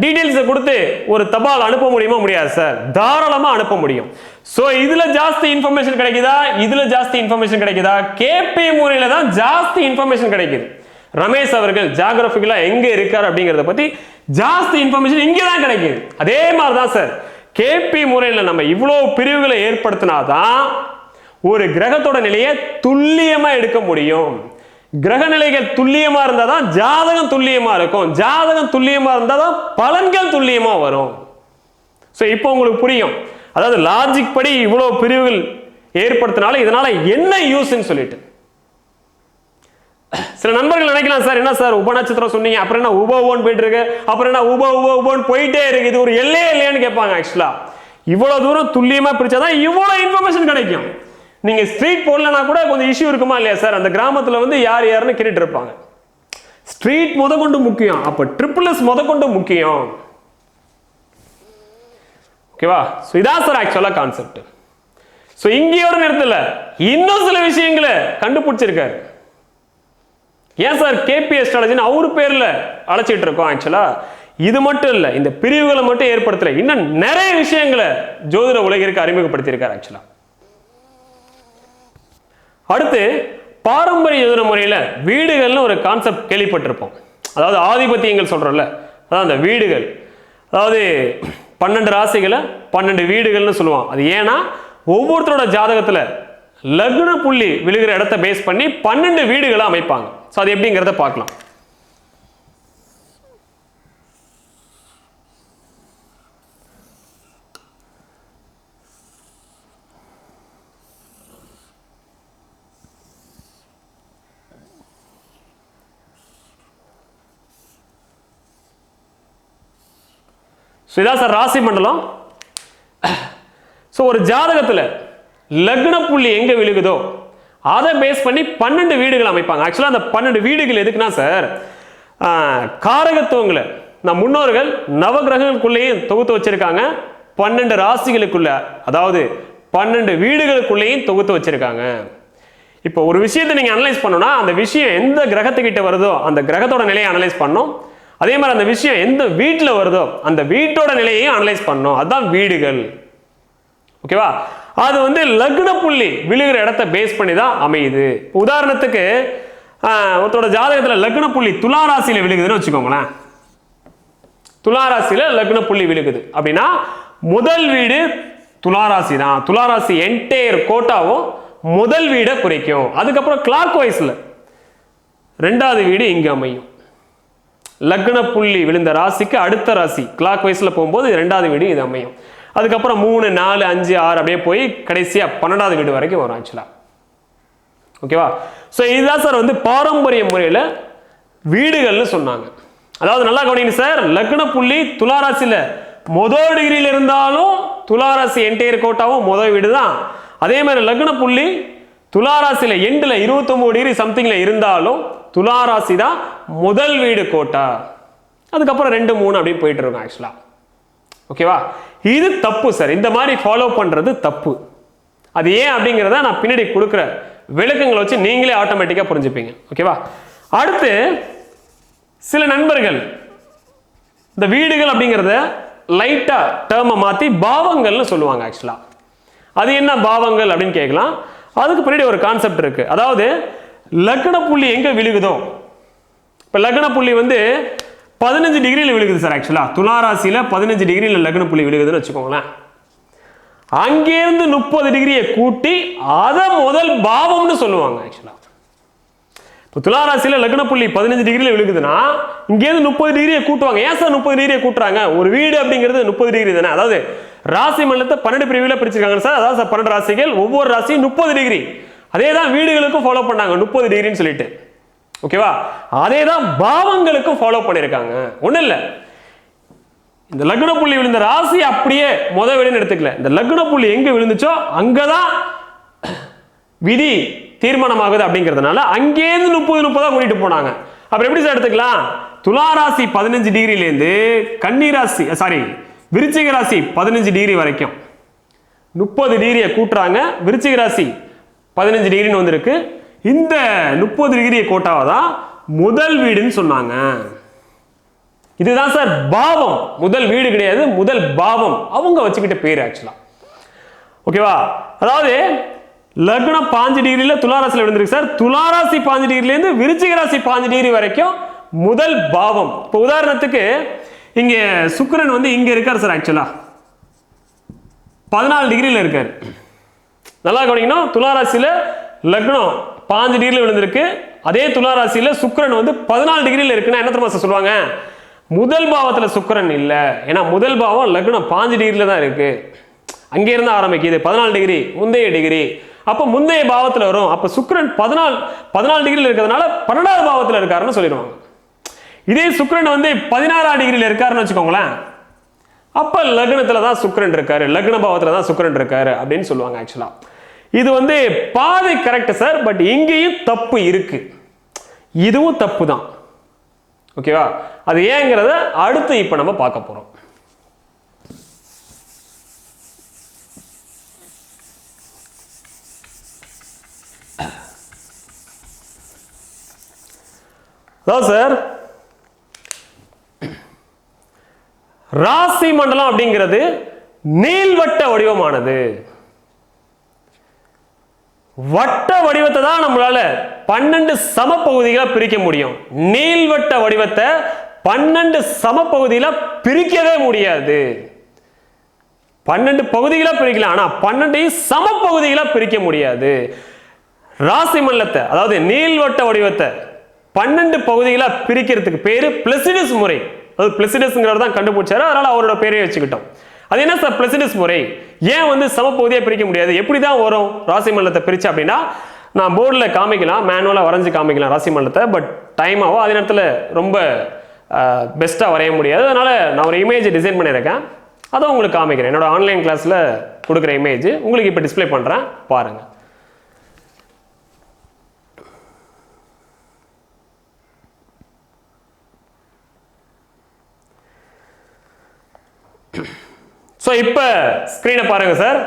டீடைல்ஸை கொடுத்து ஒரு தபால் அனுப்ப முடியுமா? முடியாது சார். தாராளமாக அனுப்ப முடியும். ஸோ இதில் ஜாஸ்தி இன்ஃபர்மேஷன் கிடைக்குதா, இதில் ஜாஸ்தி இன்ஃபர்மேஷன் கிடைக்குதா? கேபி முறையில் தான் ஜாஸ்தி இன்ஃபர்மேஷன் கிடைக்குது. ரமேஷ் அவர்கள் ஜியோகிராஃபிக்கலாக எங்கே இருக்கார் அப்படிங்கிறத பற்றி ஜாஸ்தி இன்ஃபர்மேஷன் இங்கே தான் கிடைக்குது. அதே மாதிரி தான் சார் கேபி முறையில் நம்ம இவ்வளோ பிரிவுகளை ஏற்படுத்தினாதான் ஒரு கிரகத்தோட நிலையை துல்லியமாக எடுக்க முடியும். கிரக நிலைகள் துல்லியமா இருந்தாதான் ஜாதகம் துல்லியமா இருக்கும். ஜாதகம் துல்லியமா இருந்தாதான் பலன்கள் துல்லியமா வரும். சோ இப்போ உங்களுக்கு புரியும். அதாவது லாஜிக் படி இவ்வளவு பிரிவுகள் ஏற்படுத்தினால இதனால என்ன யூஸ்ன்னு சொல்லிட்டு. சில நண்பர்கள் நினைக்கலாம், சார் என்ன சார் உப நட்சத்திரம் சொன்னீங்க, அப்புறம் என்ன உப உபன்னு போயிட்டு இருக்கு, அப்புறம் என்ன உப உப உபன்னு போயிட்டே இருக்கு, இது ஒரு எல்லையே இல்லையான்னு கேட்பாங்க. ஆக்சுவலா இவ்வளவு தூரம் துல்லியமா பிரிச்சாதான் இவ்வளவு இன்ஃபர்மேஷன் கிடைக்கும். நீங்க ஸ்ட்ரீட் போடலனா கூட கொஞ்சம் இஷ்யூ இருக்குமா இல்லையா சார்? அந்த கிராமத்துல வந்து யார் யாருன்னு கேட்டுட்டு இருப்பாங்க. ஸ்ட்ரீட் முதற்கொண்டு முக்கியம், அப்ப ட்ரிபிள்எஸ் முதற்கொண்டு முக்கியம். ஓகேவா? சோ இதான் சார் ஆக்சுவலா கான்செப்ட். சோ இங்கேயோட நிறுத்தல, இன்னும் சில விஷயங்களை கண்டுபிடிச்சிருக்காரு. ஏன் சார் கேபி அஸ்ட்ராலஜின்னு அவரு பேர்ல அழைச்சிட்டு இருக்கோம்? ஆக்சுவலா இது மட்டும் இல்ல, இந்த பிரிவுகளை மட்டும் ஏற்படுத்தல, இன்னும் நிறைய விஷயங்களை ஜோதிட உலகிற்கு அறிமுகப்படுத்தியிருக்காரு. ஆக்சுவலா அடுத்து பாரம்பரிய ஜோதிட முறையில் வீடுகள்னு ஒரு கான்செப்ட் கேள்விப்பட்டிருப்போம். அதாவது ஆதிபத்தியங்கள் சொல்றோம்ல, அதாவது அந்த வீடுகள், அதாவது 12 ராசிகளை 12 வீடுகள்னு சொல்லுவோம். அது ஏன்னா ஒவ்வொருத்தரோட ஜாதகத்தில் லக்ன புள்ளி விழுகிற இடத்தை பேஸ் பண்ணி 12 வீடுகளை அமைப்பாங்க. ஸோ அது எப்படிங்கிறத பார்க்கலாம். இதான் சார் ராசி மண்டலம். ஒரு ஜாதகத்தில் லக்ன புள்ளி எங்க விழுகுதோ அதை பேஸ் பண்ணி 12 வீடுகள் அமைப்பாங்க. ஆக்சுவலா அந்த 12 வீடுகள் எதுக்குன்னா சார், காரகத்துவங்களை நம் முன்னோர்கள் நவகிரகங்களுக்குள்ளேயும் தொகுத்து வச்சிருக்காங்க, 12 ராசிகளுக்குள்ள, அதாவது 12 வீடுகளுக்குள்ளேயும் தொகுத்து வச்சிருக்காங்க. இப்போ ஒரு விஷயத்தை நீங்க அனலைஸ் பண்ணணும்னா அந்த விஷயம் எந்த கிரகத்துக்கிட்ட வருதோ அந்த கிரகத்தோட நிலையை அனலைஸ் பண்ணணும். அதே மாதிரி அந்த விஷயம் எந்த வீட்டில் வருதோ அந்த வீட்டோட நிலையையும் அனலைஸ் பண்ணணும். அதுதான் வீடுகள். ஓகேவா? அது வந்து லக்ன புள்ளி விழுகிற இடத்தை பேஸ் பண்ணி தான் அமையுது. உதாரணத்துக்கு ஒருத்தரோட ஜாதகத்தில் லக்ன புள்ளி துலா ராசியில விழுகுதுன்னு வச்சுக்கோங்களேன். துலா ராசியில லக்ன புள்ளி விழுகுது அப்படின்னா முதல் வீடு துலா ராசி தான். துலா ராசி என்டையர் கோட்டாவும் முதல் வீடை குறைக்கும். அதுக்கப்புறம் கிளாக் வைஸ்ல 2வது வீடு இங்க அமையும். லக்ன புள்ளி விழுந்த ராசிக்கு அடுத்த ராசி கிளாக் வைஸ்ல போகும்போது 2வது வீடு இது அமையும். அதுக்கப்புறம் 3, 4, 5, 6 அப்படியே போய் கடைசியா 12வது வீடு வரைக்கும் வரும். ஆக்சுவலா ஓகேவா? ஸோ இதுதான் சார் வந்து பாரம்பரிய முறையில் வீடுகள்னு சொன்னாங்க. அதாவது நல்லா கவனிங்க சார், லக்ன புள்ளி துளாராசியில முதல் டிகிரியில் இருந்தாலும் துளாராசி என்டையர் கோட்டாவும் முதல் வீடு தான். அதே மாதிரி லக்ன புள்ளி துளாராசியில எண்டில் 29 டிகிரி சம்திங்ல இருந்தாலும் துளாராசி தான் முதல் வீடு கோட்டா. அதுக்கப்புறம் 2, 3 அப்படின்னு போயிட்டு இருக்கும். ஆக்சுவலா ஓகேவா? இது தப்பு சார். இந்த மாதிரி ஃபாலோ பண்றது தப்பு. அது ஏன் அப்படிங்கிறத நான் பின்னாடி கொடுக்குற விளக்கங்களை வச்சு நீங்களே ஆட்டோமேட்டிக்கா புரிஞ்சுப்பீங்க. ஓகேவா? அடுத்து சில நண்பர்கள் இந்த வீடுகள் அப்படிங்கிறத லைட்டா டேர்மை மாத்தி பாவங்கள்னு சொல்லுவாங்க. ஆக்சுவலா அது என்ன பாவங்கள் அப்படின்னு கேட்கலாம். அதுக்கு பின்னாடி ஒரு கான்செப்ட் இருக்கு. அதாவது லக்ன புள்ளி எங்க விழுகுதோ, இப்ப லக்ன புள்ளி வந்து 15 டிகிரியில் விழுகுது சார். ஆக்சுவலா துளாராசியில 15 டிகிரியில் லக்ன புள்ளி விழுகுதுன்னு வச்சுக்கோங்களேன். அங்கேருந்து 30 டிகிரியை கூட்டி அதை முதல் பாவம்னு சொல்லுவாங்க. ஆக்சுவலா இப்போ துலா ராசியில லக்ன புள்ளி 15 டிகிரியில் விழுகுதுன்னா இங்கேருந்து 30 டிகிரியை கூட்டுவாங்க. ஏன் சார் 30 டிகிரியை கூட்டுறாங்க? ஒரு வீடு அப்படிங்கிறது 30 டிகிரி தானே. அதாவது ராசி மண்டலத்தை 12 பிரிவுல பிரிச்சிருக்காங்க சார். அதாவது 12 ராசிகள், ஒவ்வொரு ராசியும் 30 டிகிரி. அதே தான் வீடுகளுக்கும் ஃபாலோ பண்ணாங்க 30 டிகிரின்னு சொல்லிட்டு. ஓகேவா? அதே தான் பாவங்களுக்கும் ஃபாலோ பண்ணியிருக்காங்க. ஒன்றும் இல்லை, இந்த லக்ன புள்ளி விழுந்த ராசி அப்படியே வீடுன்னு எடுத்துக்கல. இந்த லக்ன புள்ளி எங்க விழுந்துச்சோ அங்கதான் விதி தீர்மானமாகுது அப்படிங்கிறதுனால அங்கேருந்து 30 கூட்டிட்டு போனாங்க. அப்புறம் எப்படி சார் எடுத்துக்கலாம்? துலா ராசி 15 டிகிரிலேருந்து விருச்சிக ராசி 15 டிகிரி வரைக்கும் 30 டிகிரியை கூட்டுறாங்க. விருச்சிக ராசி 15 டிகிரின்னு வந்திருக்கு. இந்த 30 டிகிரியை கோட்டாவை தான் முதல் வீடுன்னு சொன்னாங்க. இதுதான் சார் பாவம். முதல் வீடு கிடையாது, முதல் பாவம். அவங்க வச்சுக்கிட்ட பேர் ஆக்சுவலா. ஓகேவா? அதாவது லக்னம் 5 டிகிரியில துளாராசியில் விழுந்திருக்கு சார். துளாராசி 5 டிகிரிலேருந்து விருச்சிக ராசி 5 டிகிரி வரைக்கும் முதல் பாவம். இப்போ உதாரணத்துக்கு இங்க சுக்கிரன் வந்து இங்க இருக்கார் சார். ஆக்சுவலா 14 டிகிரியில் இருக்காரு. நல்லா கவனிக்கணும். துளாராசியில லக்னம் 5 டிகிரியில் விழுந்திருக்கு. அதே துளாராசியில சுக்கிரன் வந்து 14 டிகிரியில் இருக்குன்னா என்ன தெரியுமா சொல்லுவாங்க? முதல் பாவத்துல சுக்கிரன் இல்ல. ஏன்னா முதல் பாவம் லக்னம் 5 டிகிரியில தான் இருக்கு. அங்கே இருந்து ஆரம்பிக்குது 14 டிகிரி முந்தைய டிகிரி. அப்ப முந்தைய பாவத்துல வரும். அப்ப சுக்கிரன் 14 டிகிரியில் இருக்கிறதுனால 12வது பாவத்துல இருக்காருன்னு சொல்லிடுவாங்க. இதே சுக்கிரன் வந்து 16 டிகிரியில் இருக்காருன்னு வச்சுக்கோங்களேன், அப்ப லக்னத்துல தான் சுக்கிரன் இருக்காரு, லக்ன பாவத்துல தான் சுக்கிரன் இருக்காரு அப்படின்னு சொல்லுவாங்க. ஆக்சுவலா இது வந்து பாதி கரெக்ட் சார். பட் இங்கேயும் தப்பு இருக்கு, இதுவும் தப்பு தான். ஓகேவா? அது ஏங்கிறத அடுத்து இப்ப நம்ம பார்க்க போறோம். அதான் சார் ராசி மண்டலம் அப்படிங்கிறது நீள்வட்ட வடிவமானது. வட்ட வடிவத்தை தான் நம்மளால 12 சம பகுதிகளா பிரிக்க முடியும். நீள்வட்ட வடிவத்தை 12 சம பகுதிகளா பிரிக்கவே முடியாது. 12 பகுதிகளா பிரிக்கலாம், ஆனா 12 சம பகுதிகளா பிரிக்க முடியாது. ராசி மண்டலத்தை அதாவது நீள்வட்ட வடிவத்தை 12 பகுதிகளா பிரிக்கிறதுக்கு பேரு பிளசிடஸ் முறை. அது பிளசிடஸ்ங்கிறவர் தான் கண்டுபிடிச்சாரு, அதனால அவரோட பேரையே வச்சுக்கிட்டோம். அது என்ன சார் பிளசிடஸ் முறை? ஏன் வந்து சம பகுதியா பிரிக்க முடியாது? எப்படிதான் வரும் ராசி மண்டலத்தை பிரிச்சு அப்படின்னா, நான் போர்டில் காமிக்கலாம், மேனுவலா வரைஞ்சு காமிக்கலாம் ராசி மண்டலத்தை. பட் டைம் ஆகும், அதே நேரத்தில் ரொம்ப பெஸ்டா வரைய முடியாது. அதனால நான் ஒரு இமேஜ் டிசைன் பண்ணியிருக்கேன், அதை உங்களுக்கு காமிக்கிறேன். என்னோட ஆன்லைன் கிளாஸ்ல கொடுக்குற இமேஜ் உங்களுக்கு இப்போ டிஸ்பிளே பண்றேன், பாருங்க. சோ இப்ப ஸ்கிரீனை பாருங்க சார்.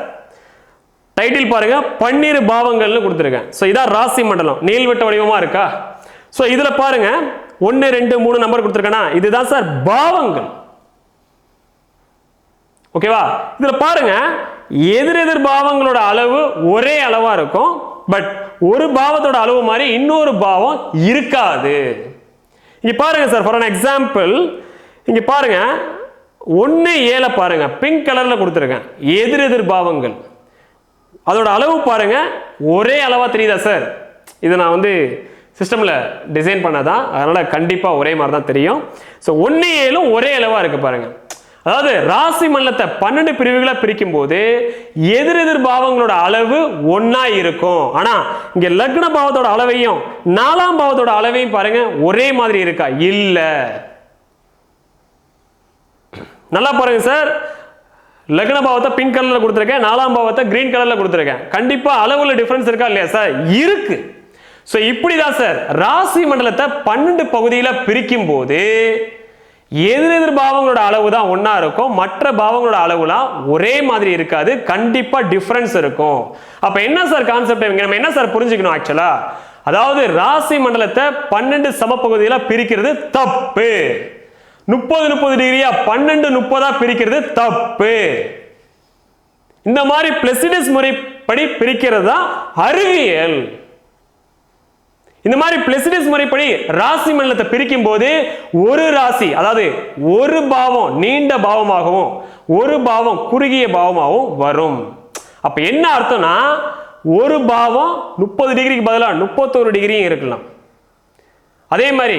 டைட்டில் பாருங்க, 12 பாவங்கள்னு கொடுத்துருக்கேன். சோ இதான் ராசி மண்டலம், நீள்வட்ட வடிவமா இருக்கா? சோ இதுல பாருங்க 1 2 3 நம்பர் கொடுத்துருக்கேனா, இதுதான் சார் பாவங்கள். ஓகேவா? இதுல பாருங்க எதிரெதிர் பாவங்களோட அளவு ஒரே அளவா இருக்கும். பட் ஒரு பாவத்தோட அளவு மாதிரி இன்னொரு பாவம் இருக்காது. இங்க பாருங்க சார், ஃபார் an எக்ஸாம்பிள் இங்க பாருங்க 1 7 பாருங்க, பிங்க் கலர்ல கொடுத்துருக்கேன். எதிரெதிர் பாவங்கள் அதோட அளவு பாருங்க ஒரே அளவா தெரியுதா சார்? இது நான் வந்து சிஸ்டம்ல டிசைன் பண்ணதான், அதனால கண்டிப்பா ஒரே மாதிரி தான் தெரியும். ஸோ 1 7 ஒரே அளவா இருக்கு பாருங்க. அதாவது ராசி மண்டலத்தை 12 பிரிவுகளா பிரிக்கும் போது எதிரெதிர் பாவங்களோட அளவு ஒன்னா இருக்கும். ஆனா இங்க லக்ன பாவத்தோட அளவையும் 4ஆம் பாவத்தோட அளவையும் பாருங்க ஒரே மாதிரி இருக்கா? இல்ல. நல்லா பாருங்க சார், லக்ன பாவத்தை பிங்க் கலர்ல கொடுத்துருக்கேன், 4ஆம் பாவத்தை கிரீன் கலர்ல கொடுத்துருக்கேன். கண்டிப்பா அளவுல டிஃபரன்ஸ் இருக்கா இல்லையா சார்? இருக்கு. சோ இப்படிதான் சார் ராசி மண்டலத்தை 12 பகுதியில பிரிக்கும் போது எதிரெதிர் பாவங்களோட அளவு தான் ஒன்னா இருக்கும், மற்ற பாவங்களோட அளவுலாம் ஒரே மாதிரி இருக்காது, கண்டிப்பா டிஃபரன்ஸ் இருக்கும். அப்ப என்ன சார் கான்செப்ட்? நம்ம என்ன சார் புரிஞ்சுக்கணும் ஆக்சுவலா? அதாவது ராசி மண்டலத்தை 12 சம பகுதியில பிரிக்கிறது தப்பு. 30 டிகிரியா 12 30 பிரிக்கிறது தப்பு. இந்த மாதிரி பிளசிடஸ் முறைப்படி பிரிக்கிறது தான் அறிவியல். இந்த மாதிரி பிளசிடஸ் முறைப்படி ராசி மண்டலத்தை பிரிக்கும் போது ஒரு ராசி அதாவது ஒரு பாவம் நீண்ட பாவமாகவும் ஒரு பாவம் குறுகிய பாவமாகவும் வரும். அப்ப என்ன அர்த்தம்னா ஒரு பாவம் 30 டிகிரிக்கு பதிலாக 31 டிகிரியும் இருக்கலாம். அதே மாதிரி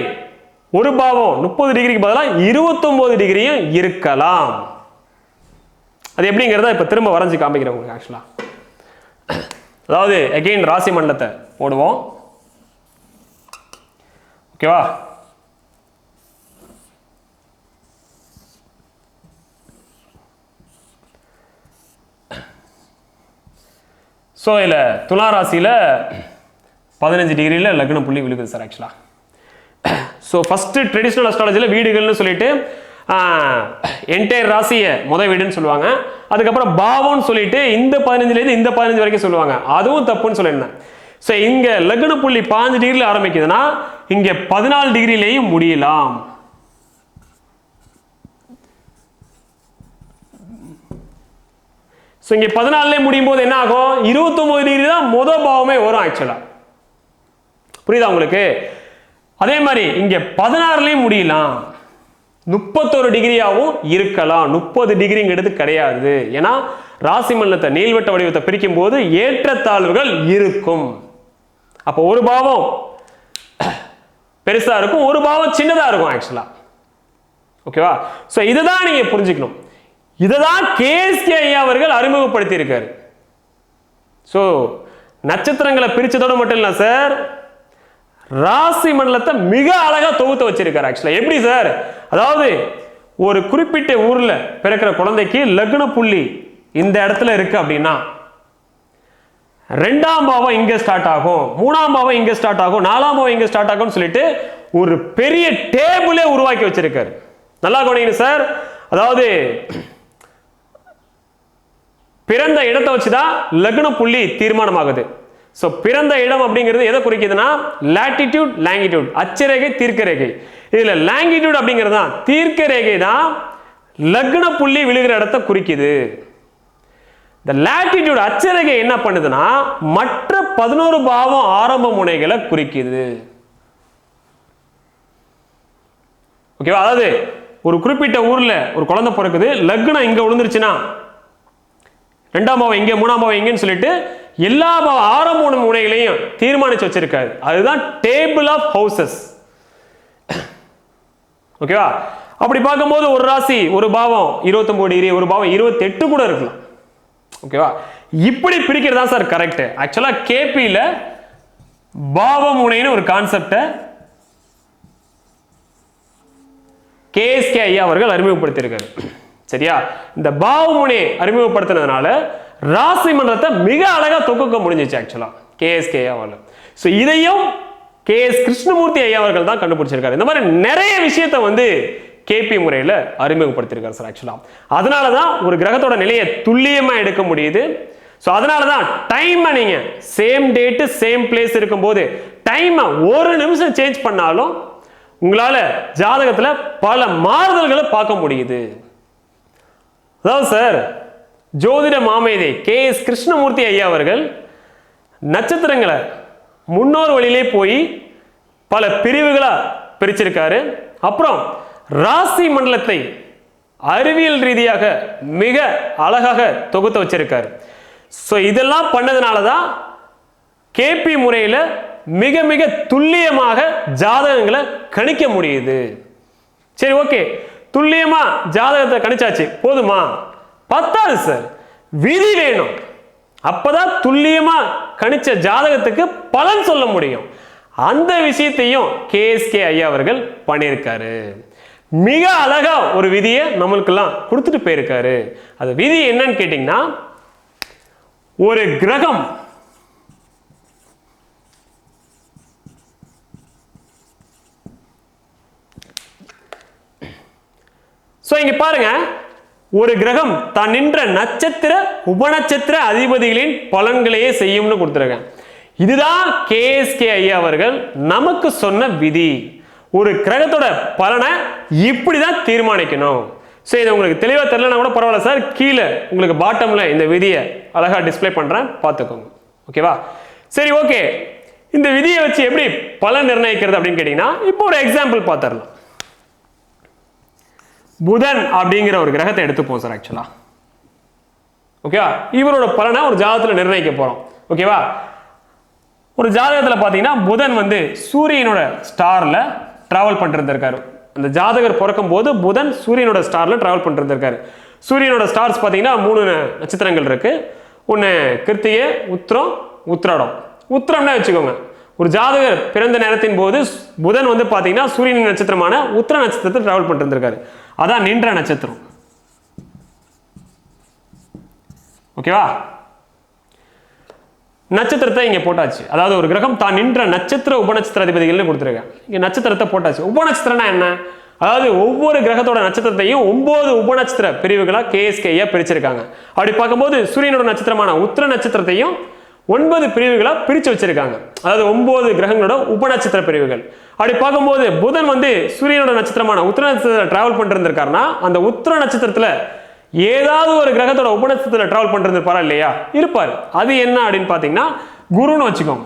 ஒரு பாவம் 30 டிகிரிக்கு பதிலாக 29 டிகிரியும் இருக்கலாம். அது எப்படிங்கிறத இப்ப திரும்ப வரைஞ்சு காமிக்கிறேன் உங்களுக்கு. ஆக்சுவலா அதாவது அகைன் ராசி மண்டலத்தை போடுவோம். ஓகேவா? ஸோ இதில் துலா ராசியில் 15 டிகிரியில் லக்ன புள்ளி விழுகுது சார். ஆக்சுவலா ஸோ ஃபஸ்ட்டு ட்ரெடிஷ்னல் அஸ்ட்ராலஜியில் வீடுகள்னு சொல்லிட்டு என்டையர் ராசியை வீடுன்னு சொல்லுவாங்க. அதுக்கப்புறம் பாவம்னு சொல்லிட்டு இந்த 15லேருந்து இந்த 15 வரைக்கும் சொல்லுவாங்க. அதுவும் தப்புன்னு சொல்லியிருந்தேன். ஸோ இங்கே லக்ன புள்ளி 15 டிகிரியில் ஆரம்பிக்குதுன்னா இங்கே 14 டிகிரிலேயும் முடியலாம். ஸோ இங்கே 14லே முடியும் போது என்ன ஆகும்? 29 டிகிரி தான் முதல் பாவமே வரும் ஆக்சுவலா. புரியுதா உங்களுக்கு? அதே மாதிரி இங்கே 16லேயும் முடியலாம், 31 டிகிரியாகவும் இருக்கலாம். 30 டிகிரிங்கிறது கிடையாது. ஏன்னா ராசி மண்டலத்தை நீள்வட்ட வடிவத்தை பிரிக்கும் போது ஏற்றத்தாழ்வுகள் இருக்கும். அப்போ ஒரு பாவம் பெருசா இருக்கும், ஒரு பாவம் சின்னதா இருக்கும் ஆக்சுவலா. ஓகேவா? ஸோ இதுதான் நீங்க புரிஞ்சுக்கணும். இதுதான் கேஎஸ்கே ஐயா அவர்கள் அறிமுகப்படுத்தி இருக்காரு. ஸோ நட்சத்திரங்களை பிரிச்சதோடு மட்டும் இல்லை சார், ராசி மண்டலத்தை மிக அழகா தொகுத்து வச்சிருக்காரு. ஆக்சுவலா எப்படி சார்? அதாவது ஒரு குறிப்பிட்ட ஊர்ல பிறக்கிற குழந்தைக்கு லக்ன புள்ளி இந்த இடத்துல இருக்கு அப்படின்னா 2ஆம் பாவம் இங்க ஸ்டார்ட் ஆகும், 3ஆம் பாவம் இங்க ஸ்டார்ட் ஆகும், 4ஆம் பாவம் இங்க ஸ்டார்ட் ஆகும்னு சொல்லிட்டு ஒரு பெரிய டேபிளே உருவாக்கி வச்சிருக்காரு. நல்லா கவனிங்க சார். அதாவது பிறந்த இடத்தை வச்சுதான் லக்ன புள்ளி தீர்மானமாகுது. ஸோ பிறந்த இடம் அப்படிங்கிறது எதை குறிக்குதுன்னா லாட்டிடியூட் லாங்கிடியூட், அச்சரேகை தீர்க்கரேகை. இதுல லாங்கிடியூட் அப்படிங்கிறது தான் தீர்க்க ரேகை தான் லக்ன புள்ளி விழுகிற இடத்தை குறிக்குது. இந்த லாட்டிடியூட் அச்சரேகை என்ன பண்ணுதுன்னா மற்ற 11 பாவம் ஆரம்ப முனைகளை குறிக்குது. ஓகேவா? அதாவது ஒரு குறிப்பிட்ட ஊர்ல ஒரு குழந்தை பிறக்குது, லக்னம் இங்க விழுந்துருச்சுன்னா 2ஆம் பாவம் இங்கே, 3ஆம் பாவம் இங்கன்னு சொல்லிட்டு எல்லா ஆரம்ப முனைகளையும் தீர்மானிச்சு வச்சிருக்காரு. அதுதான் டேபிள் ஆஃப் ஹவுசஸ். ஓகேவா? அப்படி பார்க்கும்போது ஒரு ராசி ஒரு பாவம் 29 டிகிரி, ஒரு பாவம் 28 கூட இருக்கலாம். ஓகேவா? இப்படி பிரிக்கிறதா சார் கரெக்ட். ஆக்சுவலா கேபியில பாவ முனைன்னு ஒரு கான்செப்டை கேஎஸ்கே ஐயா அவர்கள் அறிமுகப்படுத்தியிருக்காரு. சரியா? இந்த பாவமுனை அறிமுகப்படுத்தினதுனால ராசி மன்றத்தை மிக அழகா தொகுக்க முடிஞ்சிச்சு ஆக்சுவலா கேஎஸ்கே ஐயா அவர்கள். ஸோ இதையும் கேஎஸ் கிருஷ்ணமூர்த்தி ஐயா அவர்கள் தான் கண்டுபிடிச்சிருக்காரு. இந்த மாதிரி நிறைய விஷயத்தை கேபி முறையில் அறிமுகப்படுத்தியிருக்காரு சார் ஆக்சுவலா. அதனால தான் ஒரு கிரகத்தோட நிலையை துல்லியமா எடுக்க முடியுது. ஸோ அதனால தான் டைமை நீங்க சேம் டேட்டு சேம் பிளேஸ் இருக்கும்போது டைமை ஒரு நிமிஷம் சேஞ்ச் பண்ணாலும் உங்களால ஜாதகத்துல பல மாறுதல்களை பார்க்க முடியுது. அதாவது சார் ஜோதிட மாமேதை கேஎஸ் கிருஷ்ணமூர்த்தி ஐயா அவர்கள் நட்சத்திரங்களை முன்னோர் வழியிலே போய் பல பிரிவுகளா பிரிச்சிருக்காரு. அப்புறம் ராசி மண்டலத்தை அறிவியல் ரீதியாக மிக அழகாக தொகுத்து வச்சிருக்காரு. ஸோ இதெல்லாம் பண்ணதுனால தான் கேபி முறையில் மிக மிக துல்லியமாக ஜாதகங்களை கணிக்க முடியுது. சரி, ஓகே, துல்லியமா ஜாதகத்தை கணிச்சாச்சு, போதுமா? பத்தாது சார், விதி வேணும். அப்பதான் துல்லியமா கணிச்ச ஜாதகத்துக்கு பலன் சொல்ல முடியும். அந்த விஷயத்தையும் கேஎஸ்கே ஐயா அவர்கள் பண்ணியிருக்காரு. மிக அழகா ஒரு விதியை நம்மளுக்கெல்லாம் கொடுத்துட்டு போயிருக்காரு. அது விதி என்னன்னு கேட்டீங்கன்னா, ஒரு கிரகம் சோ இங்க பாருங்க, ஒரு கிரகம் தான் நின்ற நட்சத்திர உபநட்சத்திர அதிபதிகளின் பலன்களையே செய்யும்னு கொடுத்துருக்கேன். இதுதான் கேஎஸ்கே ஐயா அவர்கள் நமக்கு சொன்ன விதி. ஒரு கிரகத்தோட பலனை இப்படிதான் தீர்மானிக்கணும். சோ இது உங்களுக்கு தெளிவா தெரியலனா கூட பரவாயில்ல சார், கீழே உங்களுக்கு பாட்டம்ல இந்த விதியை அழகா டிஸ்பிளே பண்றேன், பார்த்துக்கோங்க. ஓகேவா? சரி, ஓகே. இந்த விதியை வச்சு எப்படி பலன் நிர்ணயிக்கிறது அப்படின்னு கேட்டீங்கன்னா, இப்போ ஒரு எக்ஸாம்பிள் பார்த்துடலாம். புதன் அப்படிங்கிற ஒரு கிரகத்தை எடுத்துப்போம் சார் ஆக்சுவலா. ஓகேவா? இவரோட பலனை ஒரு ஜாதகத்தில் நிர்ணயிக்க போறோம். ஓகேவா? ஒரு ஜாதகத்தில் பார்த்தீங்கன்னா புதன் வந்து சூரியனோட ஸ்டாரில் ட்ராவல் பண்ணிருந்திருக்காரு. அந்த ஜாதகர் பிறக்கும் போது புதன் சூரியனோட ஸ்டாரில் ட்ராவல் பண்ணிருந்திருக்காரு. சூரியனோட ஸ்டார்ஸ் பார்த்தீங்கன்னா 3 நட்சத்திரங்கள் இருக்கு. ஒன்று கிருத்திகை, உத்திரம், உத்திராடம். உத்திரம்னா வச்சுக்கோங்க, ஒரு ஜாதகர் பிறந்த நேரத்தின் போது புதன் வந்து பார்த்தீங்கன்னா சூரியன் நட்சத்திரமான உத்திர நட்சத்திரத்தை ட்ராவல் பண்ணிருந்திருக்காரு. அதான் நின்ற நட்சத்திரம். ஓகேவா? நட்சத்திரத்தை இங்க போட்டாச்சு. அதாவது ஒரு கிரகம் தான் நின்ற நட்சத்திர உபநட்சத்திர அதிபதிகள்னு கொடுத்துருக்கேன். இங்க நட்சத்திரத்தை போட்டாச்சு. உபநட்சத்திரம்னா என்ன? அதாவது ஒவ்வொரு கிரகத்தோட நட்சத்திரத்தையும் 9 உபநட்சத்திர பிரிவுகளா கேஎஸ்கேயா பிரிச்சிருக்காங்க. அப்படி பார்க்கும்போது சூரியனோட நட்சத்திரமான உத்திர நட்சத்திரத்தையும் 9 பிரிவுகளா பிரிச்சு வச்சிருக்காங்க. அதாவது 9 கிரகங்களோட உபநட்சத்திர பிரிவுகள். அப்படி பார்க்கும்போது புதன் வந்து சூரியனோட நட்சத்திரமான உத்திர நட்சத்திரத்தில் டிராவல் பண்ணிட்டு இருந்திருக்காருன்னா அந்த உத்திர நட்சத்திரத்துல ஏதாவது ஒரு கிரகத்தோட உபநட்சத்திரத்தில் டிராவல் பண்ணிட்டு இருப்பாரா இல்லையா? இருப்பாரு. அது என்ன அப்படின்னு பாத்தீங்கன்னா குருன்னு வச்சுக்கோங்க.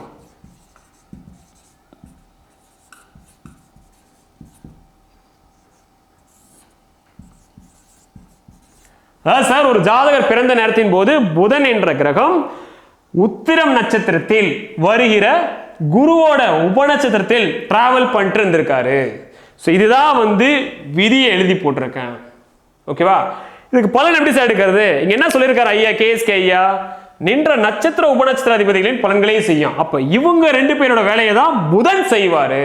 சார், ஒரு ஜாதகர் பிறந்த நேரத்தின் போது புதன் என்ற கிரகம் உத்திரம் நட்சத்திரத்தில் வருகிற குருவோட உபநட்சத்திரத்தில் டிராவல் பண்ணிட்டு இருந்திருக்காரு. இதுதான் வந்து விதியை எழுதி போட்டிருக்கேன். ஓகேவா? இதுக்கு பலன் எப்படி சார் எடுக்கிறது? இங்க என்ன சொல்லியிருக்காரு ஐயா கேஎஸ்கே ஐயா? நின்ற நட்சத்திர உபநட்சத்திர அதிபதிகளின் பலன்களையும் செய்யும். அப்ப இவங்க 2 பேரோட வேலையை தான் புதன் செய்வாரு.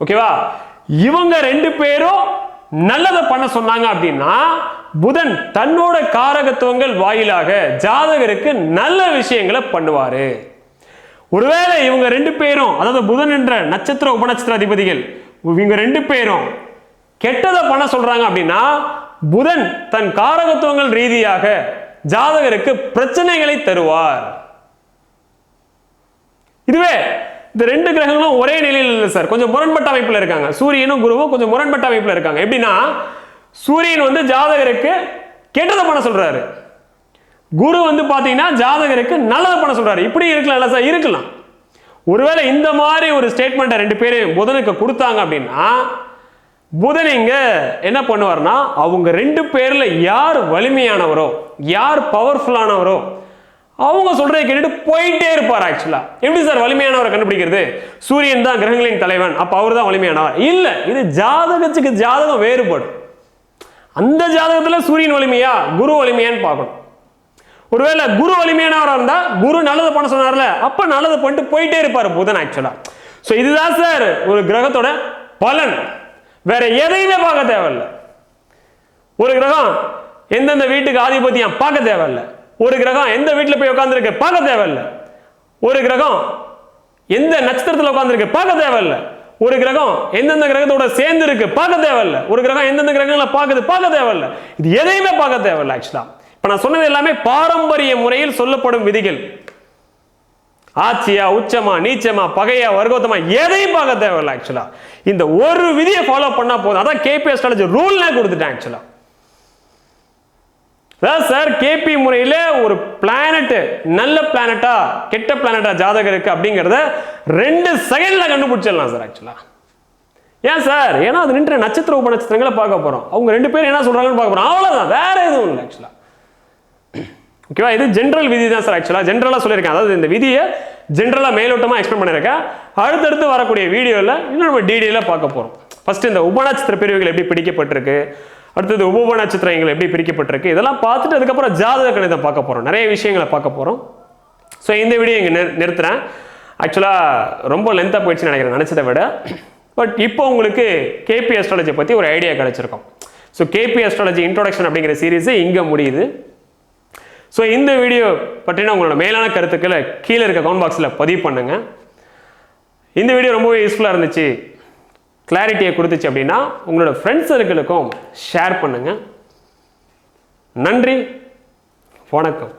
ஓகேவா? இவங்க 2 பேரும் நல்லதை பண்ண சொன்னாங்க அப்படின்னா புதன் தன்னோட காரகத்துவங்கள் வாயிலாக ஜாதகருக்கு நல்ல விஷயங்களை பண்ணுவாரு. ஒருவேளை இவங்க 2 பேரும், அதாவது புதன் என்ற நட்சத்திர உபநட்சத்திர அதிபதிகள், இவங்க 2 பேரும் கெட்டதை பண்ண சொல்றாங்க அப்படின்னா புதன் தன் காரகத்துவங்கள் ரீதியாக ஜாதகருக்கு பிரச்சனைகளை தருவார். இதுவே இந்த 2 கிரகங்களும் ஒரே நிலையில் இல்லை சார், கொஞ்சம் முரண்பட்ட அமைப்புல இருக்காங்க. சூரியனும் குருவும் கொஞ்சம் முரண்பட்ட அமைப்புல இருக்காங்க. எப்படின்னா சூரியன் வந்து ஜாதகருக்கு கெட்டதை பண்ண சொல்றாரு, குரு வந்து பாத்தீங்கன்னா ஜாதகருக்கு நல்லதை பண்ண சொல்றாரு. இப்படி இருக்கலாம் சார்? இருக்கலாம். ஒருவேளை இந்த மாதிரி ஒரு ஸ்டேட்மெண்ட் 2 பேரும் புதனுக்கு கொடுத்தாங்க அப்படின்னா புதன் இங்க என்ன பண்ணுவார்னா அவங்க 2 பேர்ல யார் வலிமையானவரோ, யார் பவர்ஃபுல்லானவரோ அவங்க சொல்றதை கேட்டுட்டு போயிட்டே இருப்பார். ஆக்சுவலா எப்படி சார் வலிமையானவரை கண்டுபிடிக்கிறது? சூரியன் தான் கிரகங்களின் தலைவன், அப்ப அவர் தான் வலிமையானவர் இல்ல. இது ஜாதகத்துக்கு ஜாதகம் வேறுபடும். அந்த ஜாதகத்துல சூரியன் வலிமையா குரு வலிமையான்னு பார்க்கணும். ஒருவேளை குரு வலிமையானவராக இருந்தா குரு நல்லதை பண்ண சொன்னார்ல, அப்ப நல்லதை பண்ணிட்டு போயிட்டே இருப்பாரு புதன். ஆக்சுவலா இதுதான் சார் ஒரு கிரகத்தோட பலன். வேற எதையுமே பார்க்க தேவையில்ல. ஒரு கிரகம் எந்தெந்த வீட்டுக்கு ஆதிபத்தியம் பார்க்க தேவையில்ல. ஒரு கிரகம் எந்த வீட்டில் போய் உட்கார்ந்துருக்கு பார்க்க தேவையில்ல. ஒரு கிரகம் எந்த நட்சத்திரத்தில் உட்கார்ந்துருக்கு பார்க்க தேவையில்ல. ஒரு கிரகம் எந்தெந்த கிரகத்தோட சேர்ந்து இருக்கு பார்க்க தேவையில்ல. ஒரு கிரகம் எந்தெந்த கிரகங்களை பார்க்க தேவையில்ல. இது எதையுமே பார்க்க தேவையில்ல. ஆக்சுவலா இப்ப நான் சொன்னது எல்லாமே பாரம்பரிய முறையில் சொல்லப்படும் விதிகள். ஆட்சியா, உச்சமா, நீச்சமா, பகையா, வர்க்கோத்தமா எதையும் பார்க்க தேவையில்லை. ஆக்சுவலா இந்த ஒரு விதியை ஃபாலோ பண்ணா போதும். அதான் கேபி அஸ்ட்ராலஜி ரூல்ல கொடுத்துட்டேன். ஆக்சுவலா சார் கேபி முறையில ஒரு பிளானட் நல்ல பிளானட்டா கெட்ட பிளானட்டா ஜாதகருக்கு அப்படிங்கறத 2 செகண்ட்ல கண்டுபிடிச்சிடலாம் சார். ஆக்சுவலா ஏன் சார்? ஏன்னா அது நின்ற நட்சத்திர உபநட்சத்திரங்களை பார்க்க போறோம். அவங்க 2 பேரும் என்ன சொல்றாங்கன்னு பார்க்க போறோம். அவ்வளவுதான், வேற எதுவும் இல்லை. ஆக்சுவலா ஓகேவா? இது ஜென்ரல் விதி தான் சார். ஆக்சுவலா ஜென்ரலா சொல்லியிருக்கேன். அதாவது இந்த விதியை ஜென்ரலா மேலோட்டமா எக்ஸ்பிளைன் பண்ணியிருக்கேன். அடுத்தடுத்து வரக்கூடிய வீடியோவில் இன்னும் நம்ம டீடைலா பார்க்க போறோம். ஃபர்ஸ்ட் இந்த உபநட்சத்திர பிரிவுகள் எப்படி பிடிக்கப்பட்டிருக்கு, அடுத்தது உப நட்சத்திரங்கள் எப்படி பிரிக்கப்பட்டிருக்கு, இதெல்லாம் பார்த்துட்டு அதுக்கப்புறம் ஜாதக கணிதம் பார்க்க போறோம். நிறைய விஷயங்களை பார்க்க போறோம். இந்த வீடியோ இங்க நிறுத்துறேன். ஆக்சுவலா ரொம்ப லென்த்தா போயிடுச்சுன்னு நினைக்கிறேன் நினைச்சதை விட. பட் இப்போ உங்களுக்கு கேபி அஸ்ட்ராலஜி பத்தி ஒரு ஐடியா கிடைச்சிருக்கும். கேபி அஸ்ட்ராலஜி இன்ட்ரோடக்ஷன் அப்படிங்கிற சீரீஸ் இங்க முடியுது. இந்த வீடியோ பற்றின உங்களோட மேலான கருத்துக்களை கீழே இருக்க கமெண்ட் பாக்ஸில் பதிவு பண்ணுங்க. இந்த வீடியோ ரொம்பவே யூஸ்ஃபுல்லாக இருந்துச்சு, கிளாரிட்டியை கொடுத்துச்சு அப்படின்னா உங்களோட ஃப்ரெண்ட்ஸ் சர்க்கிளுக்கும் ஷேர் பண்ணுங்க. நன்றி, வணக்கம்.